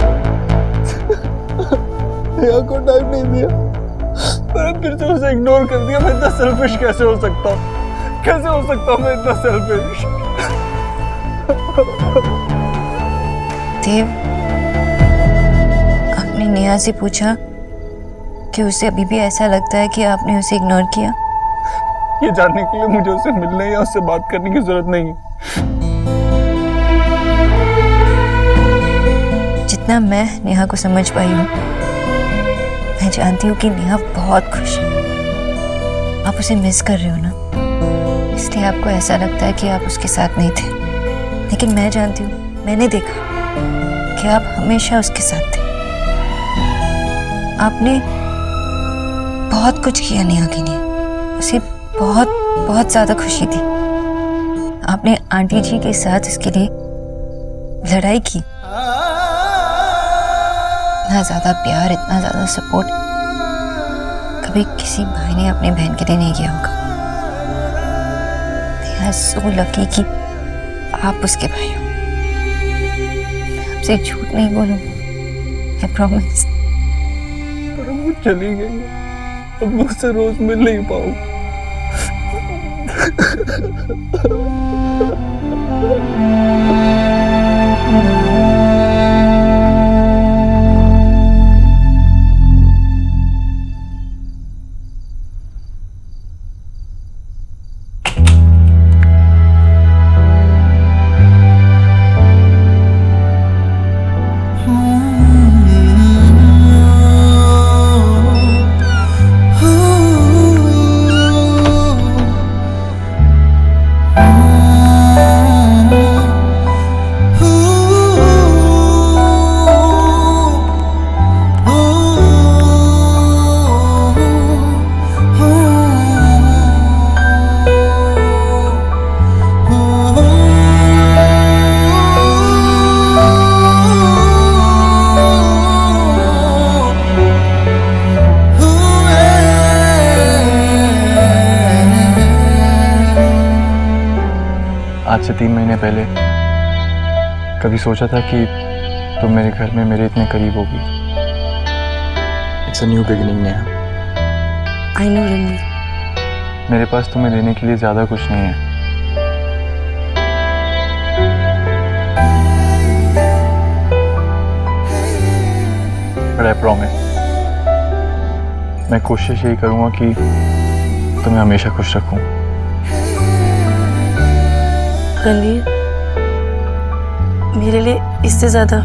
नेहा को टाइम नहीं दिया। पर फिर से उसे इग्नोर कर दिया। मैं इतना सेल्फिश कैसे हो सकता हूँ? कैसे हो सकता हूँ मैं इतना सेल्फिश? देव, आपने नेहा से पूछा कि उसे अभी भी ऐसा लगता है कि आपने उसे इग्नोर किया? ये जानने के लिए मुझे उससे मिलने या उससे बात करने की जरूरत नहीं है। जितना मैं नेहा को समझ पाई हूँ, मैं जानती हूँ कि नेहा बहुत खुश है। आप उसे मिस कर रहे हो ना, इसलिए आपको ऐसा लगता है कि आप उसके साथ नहीं थे, लेकिन मैं जानती हूँ, मैंने देखा कि आप हमेशा उसके साथ थे। आपने बहुत कुछ किया नेहा के लिए, उसे बहुत बहुत ज्यादा खुशी थी। आपने आंटी जी के साथ इसके लिए लड़ाई की। इतना ज्यादा प्यार, इतना ज्यादा सपोर्ट कभी किसी भाई ने अपने बहन के लिए नहीं किया होगा। They are so lucky कि आप उसके भाई हो। मैं आपसे झूठ नहीं बोलूंगी, I promise। पर वो चली गई, अब मुझसे रोज मिल नहीं पाऊं। आज से 3 महीने पहले कभी सोचा था कि तुम मेरे घर में मेरे इतने करीब होगी। It's a new beginning Neha. I know Ranveer. मेरे पास तुम्हें देने के लिए ज्यादा कुछ नहीं है, बट आई प्रॉमिस मैं कोशिश यही करूंगा कि तुम्हें हमेशा खुश रखूं। रणवीर, मेरे लिए इससे ज्यादा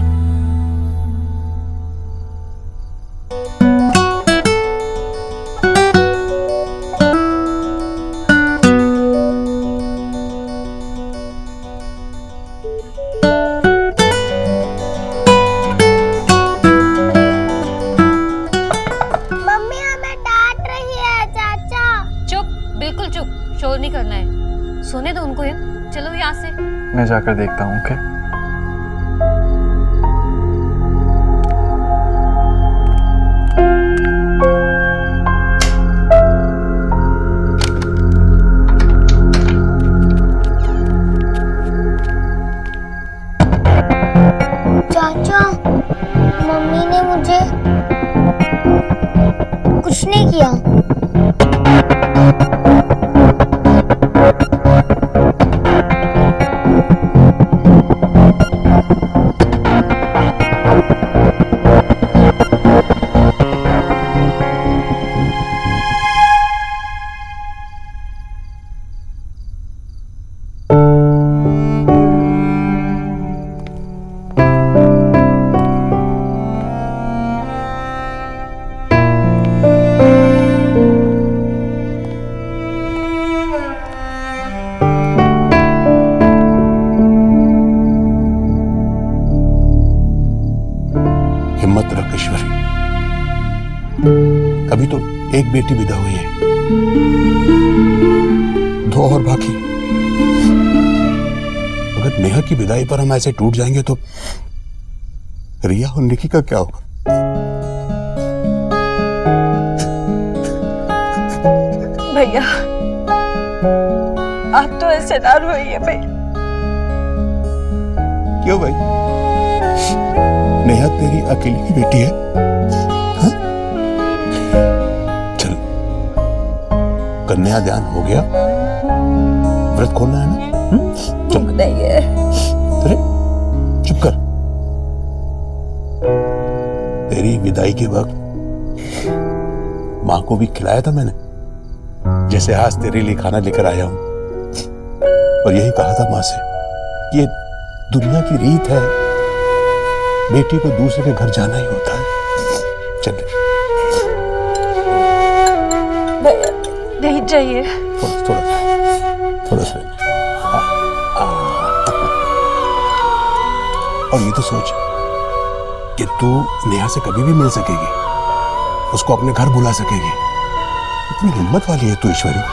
मम्मी हमें डांट रही है। चाचा चुप, बिल्कुल चुप, शोर नहीं करना है। सोने दो उनको। चलो यहाँ से। मैं जाकर देखता हूँ। ओके चाचा, मम्मी ने मुझे कुछ नहीं किया। हिम्मत रख ईश्वरी, अभी तो एक बेटी विदा हुई है, 2 और बाकी। अगर नेहा की विदाई पर हम ऐसे टूट जाएंगे तो रिया और निकी का क्या होगा? भैया आप तो ऐसे ना रोइए भैया। क्यों भाई? नेहा तेरी अकेली की बेटी है, हाँ? चल, कन्यादान हो गया, व्रत खोलना है ना? चल नहीं है। अरे चुप कर। तेरी विदाई के वक्त माँ को भी खिलाया था मैंने, जैसे आज तेरे लिए खाना लेकर आया हूं, और यही कहा था माँ से कि ये दुनिया की रीत है, बेटी को दूसरे के घर जाना ही होता है। चल नहीं चाहिए। थोड़ा सा। और ये तो सोच कि तू नेहा से कभी भी मिल सकेगी, उसको अपने घर बुला सकेगी। इतनी हिम्मत वाली है तू ईश्वरी,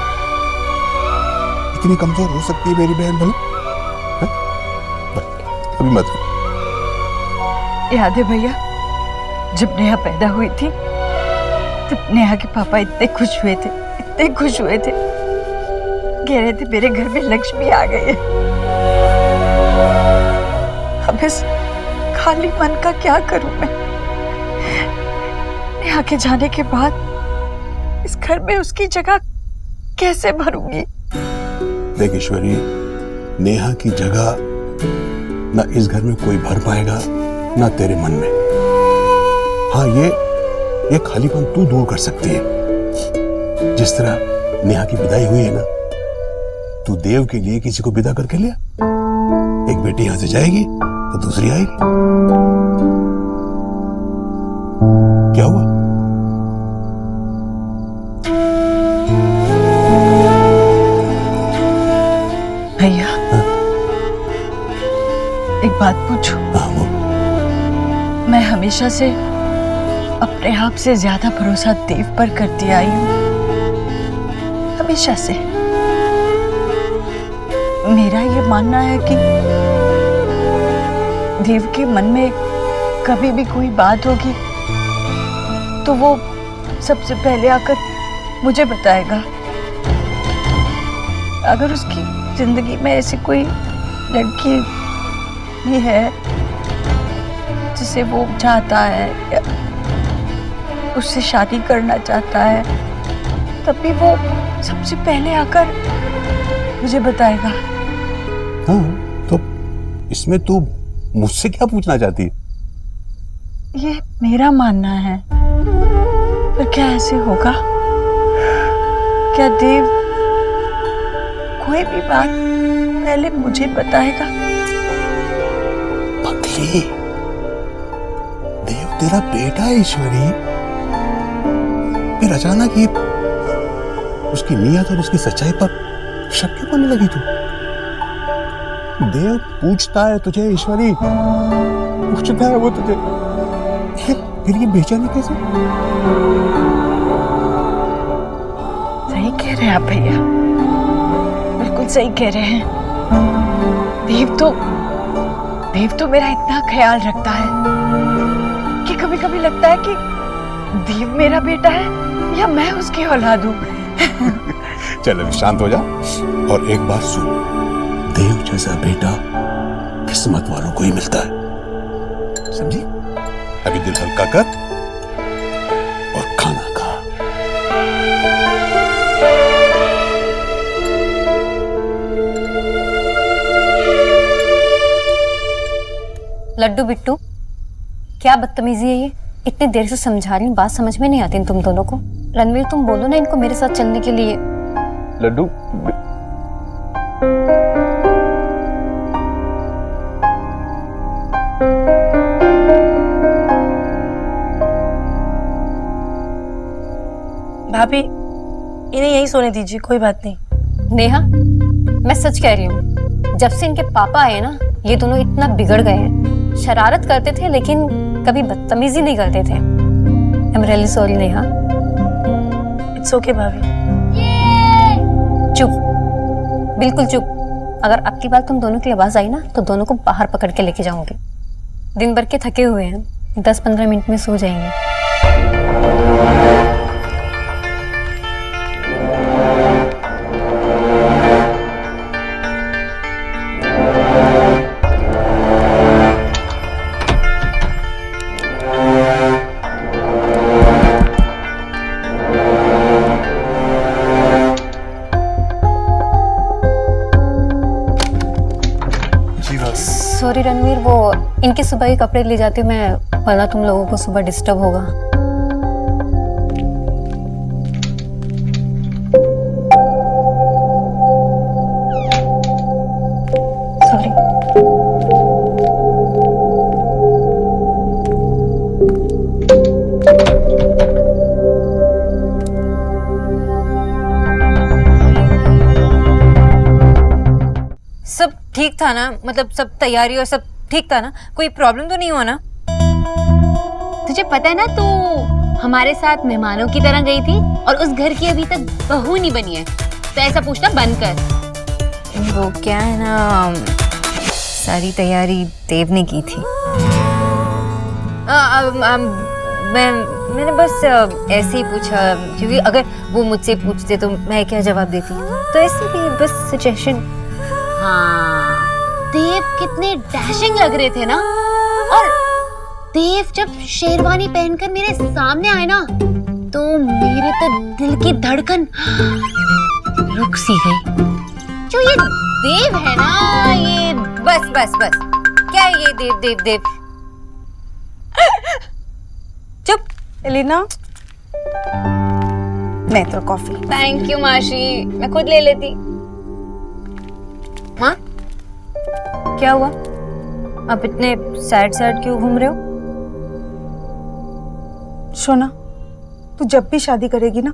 इतनी कमजोर हो सकती है मेरी बहन भला? अभी मत। याद है भैया, जब नेहा पैदा हुई थी तब नेहा के पापा इतने खुश हुए थे, इतने खुश हुए थे, कह रहे थे मेरे घर में लक्ष्मी आ गई है। अब इस खाली मन का क्या करूं मैं? नेहा के जाने के बाद इस घर में उसकी जगह कैसे भरूंगी? देख ईश्वरी, नेहा की जगह ना इस घर में कोई भर पाएगा ना तेरे मन में। हाँ, ये खालीपन तू दूर कर सकती है। जिस तरह नेहा की विदाई हुई है ना, तू देव के लिए किसी को विदा करके लिया। एक बेटी यहां से जाएगी तो दूसरी आएगी। क्या हुआ? भैया, एक बात पूछूं? मैं हमेशा से अपने आप से ज्यादा भरोसा देव पर करती आई हूँ, हमेशा से। मेरा ये मानना है कि देव के मन में कभी भी कोई बात होगी तो वो सबसे पहले आकर मुझे बताएगा। अगर उसकी जिंदगी में ऐसी कोई लड़की भी है जिसे वो चाहता है या उससे शादी करना चाहता है, तब भी वो सबसे पहले आकर मुझे बताएगा। हाँ, तो इसमें तू मुझसे क्या पूछना चाहती है? ये मेरा मानना है, पर क्या ऐसे होगा? क्या देव कोई भी बात पहले मुझे बताएगा? पगली, देव तेरा बेटा है ईश्वरी। फिर अचानक ये उसकी नीयत और उसकी सच्चाई पर शक क्यों करने लगी तू? देव पूछता है तुझे ईश्वरी, पूछता है वो तुझे। फिर ये बेचैनी कैसे? सही कह रहे हैं आप भैया, बिल्कुल सही कह रहे हैं। देव तो मेरा इतना ख्याल रखता है कि कभी कभी लगता है कि देव मेरा बेटा है या मैं उसकी औलाद हूँ। चल अभी शांत हो जा और एक बात सुन, देव जैसा बेटा किस्मत वालों को ही मिलता है, समझी? अभी दिल हल्का कर और खाना खा। लड्डू बिट्टू, क्या बदतमीजी है ये? इतनी देर से समझा रही हूँ, बात समझ में नहीं आती इन तुम दोनों को। रणवीर, तुम बोलो ना इनको मेरे साथ चलने के लिए। लड्डू, भाभी, इन्हें यहीं सोने दीजिए, कोई बात नहीं। नेहा, मैं सच कह रही हूँ, जब से इनके पापा आए ना, ये दोनों इतना बिगड़ गए हैं। शरारत करते थे लेकिन कभी बदतमीजी नहीं करते थे। I am really sorry Neha. It's okay भाभी। चुप, बिल्कुल चुप। अगर अब की बार तुम दोनों की आवाज आई ना तो दोनों को बाहर पकड़ के लेके जाऊंगी। दिन भर के थके हुए हैं, 10-15 मिनट में सो जाएंगे। सॉरी रणवीर, वो इनके सुबह के कपड़े ले जाती हूँ मैं, वरना तुम लोगों को सुबह डिस्टर्ब होगा। सॉरी। सब ठीक था ना? मतलब सब तैयारी और सब ठीक था ना? कोई प्रॉब्लम तो नहीं हुआ ना? तुझे पता है ना, तू हमारे साथ मेहमानों की तरह गई थी और उस घर की अभी तक बहू नहीं बनी है, तो ऐसा पूछना बंद कर। वो क्या है ना, सारी तैयारी देव ने की थी। मैंने बस ऐसे ही पूछा, क्योंकि अगर वो मुझसे पूछते तो मैं क्या जवाब देती, तो ऐसे भी बस सजेशन। हाँ, देव कितने डैशिंग लग रहे थे ना। और देव जब शेरवानी पहनकर मेरे सामने आए ना, तो मेरे तो दिल की धड़कन रुक सी गई। जो ये देव है ना, ये बस बस बस, क्या है ये देव देव देव? चुप एलिना, मैं तो कॉफी। थैंक यू माशी, मैं खुद ले लेती। हाँ, क्या हुआ? आप इतने सैड सैड क्यों घूम रहे हो? सोना, तू जब भी शादी करेगी ना,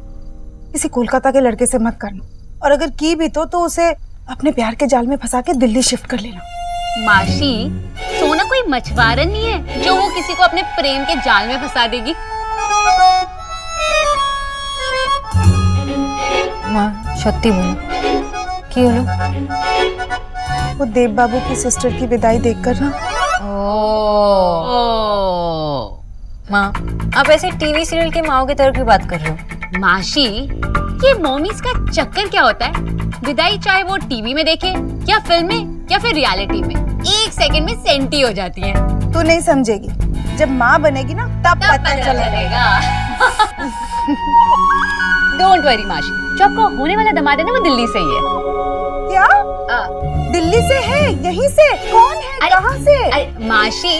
किसी कोलकाता के लड़के से मत करना, और अगर की भी तो उसे अपने प्यार के जाल में फंसा के दिल्ली शिफ्ट कर लेना। माशी, सोना कोई मछुआरा नहीं है जो वो किसी को अपने प्रेम के जाल में फंसा देगी। माँ सत्य बोलो, की बोलो? वो देव बाबू की सिस्टर की विदाई देखकर ना। माँ, आप ऐसे टीवी सीरियल के माओ की तरह क्यों बात कर रहे हो? माशी, ये मॉमीज का चक्कर क्या होता है? विदाई चाहे वो टीवी में देखे या फिल्म में या फिर रियलिटी में, 1 सेकंड में सेंटी हो जाती है। तू नहीं समझेगी, जब माँ बनेगी ना तब पता चलेगा। डोंट वरी माशी, जो आपका होने वाला दामाद है ना, वो दिल्ली से ही है। क्या? दिल्ली से है? यहीं से? कौन है? कहाँ से? माशी,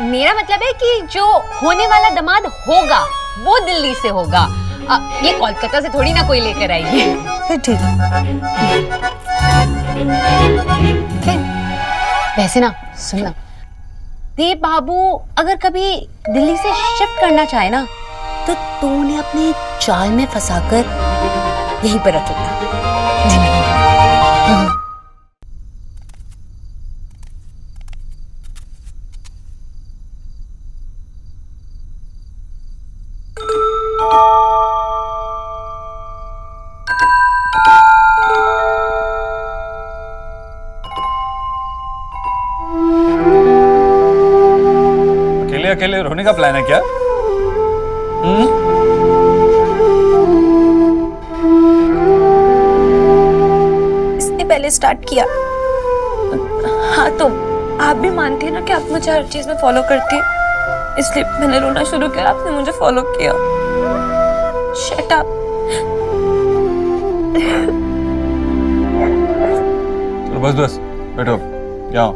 मेरा मतलब है कि जो होने वाला दामाद होगा वो दिल्ली से होगा। ये कोलकाता से थोड़ी ना कोई लेकर आएगी। फिर ठीक है। वैसे ना सुनना, देव बाबू अगर कभी दिल्ली से शिफ्ट करना चाहे ना, तो तू उन्हें अपने जाल में फंसाकर यहीं पर रख लेना। अकेले रोने का प्लान है क्या? इसने पहले स्टार्ट किया। हाँ, तो आप भी मानती है ना कि आप मुझे हर चीज में फॉलो करती है, इसलिए मैंने रोना शुरू किया, आपने मुझे फॉलो किया। Shut up. चलो बस बैठो, जाओ।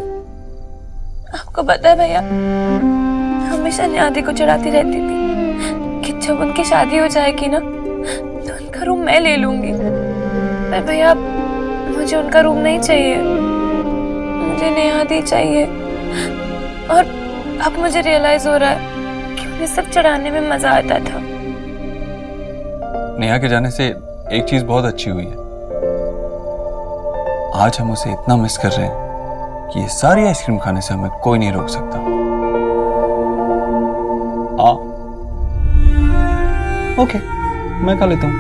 आपको पता है भैया, हमेशा नियादी को चिढ़ाती रहती थी कि जब उनकी शादी हो जाएगी ना, तो उनका रूम मैं ले लूंगी। पर भैया, मुझे उनका रूम नहीं चाहिए, मुझे नियादी चाहिए। और अब मुझे रियलाइज हो रहा है कि उन्हें सब चढ़ाने में मजा आता था। नेहा के जाने से एक चीज बहुत अच्छी हुई है, आज हम उसे इतना मिस कर रहे हैं कि ये सारी आइसक्रीम खाने से हमें कोई नहीं रोक सकता। ओके, मैं खा लेता हूँ।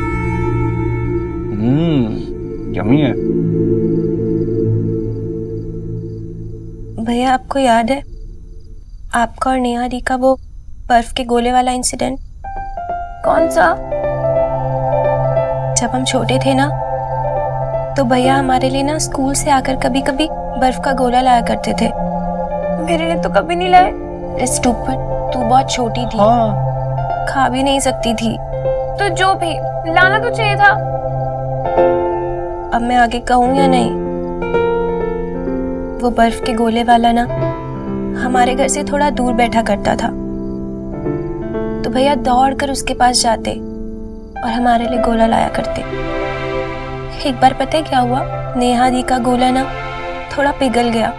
यम्मी है। भैया, आपको याद है आपका और नेहा दी का वो बर्फ के गोले वाला इंसिडेंट? कौन सा? जब हम छोटे थे ना, तो भैया हमारे लिए ना स्कूल से आकर कभी कभी बर्फ का गोला लाया करते थे। मेरे लिए तो कभी नहीं लाए। स्टूपिड, तू बहुत छोटी थी। खा भी नहीं सकती थी, तो जो भी लाना तो चाहिए था। अब मैं आगे कहूँ या नहीं? वो बर्फ के गोले वाला ना हमारे घर से थोड़ा दूर बैठा करता था, तो भैया दौड़कर उसके पास जाते और हमारे लिए गोला लाया करते। एक बार पता है क्या हुआ? नेहा दी का गोला ना थोड़ा पिघल गया,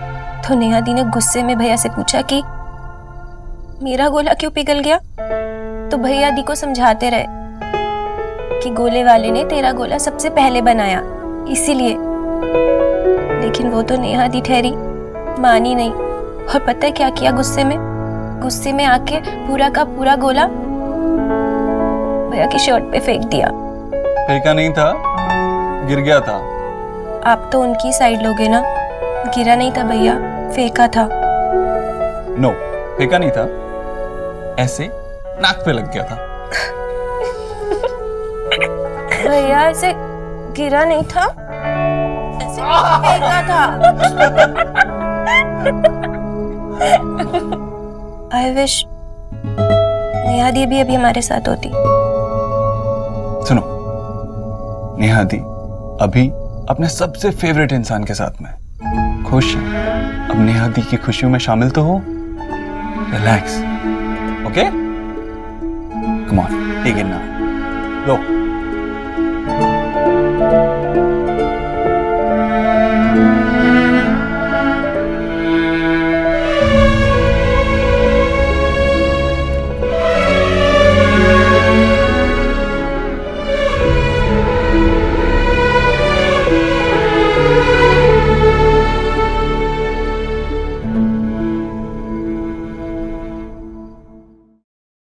तो नेहा दी ने गुस्से में भैया से पूछा कि मेरा गोला क्यों पिघल गया? तो भैया दी को समझाते रहे कि गोले वाले ने तेरा गोला सबसे पहले बनाया, इसीलिए। लेकिन वो तो नेहा दी ठहरी, मानी नहीं। और पता है क्या किया? गुस्से में आके पूरा का पूरा गोला भैया की शर्ट पे फेंक दिया। फेंका नहीं था, गिर गया था। आप तो उनकी साइड लोगे ना। गिरा नहीं था भैया, फेंका था। नो, फेंका नहीं था, ऐसे नाक पे लग गया था। भैया ऐसे गिरा नहीं था, ऐसे फेंका था। आई विश नेहा दी भी अभी हमारे साथ होती। सुनो, नेहा दी अभी अपने सबसे फेवरेट इंसान के साथ में खुश है। अब नेहा दी की खुशियों में शामिल तो हो। Relax, okay? Come on, take it now. Low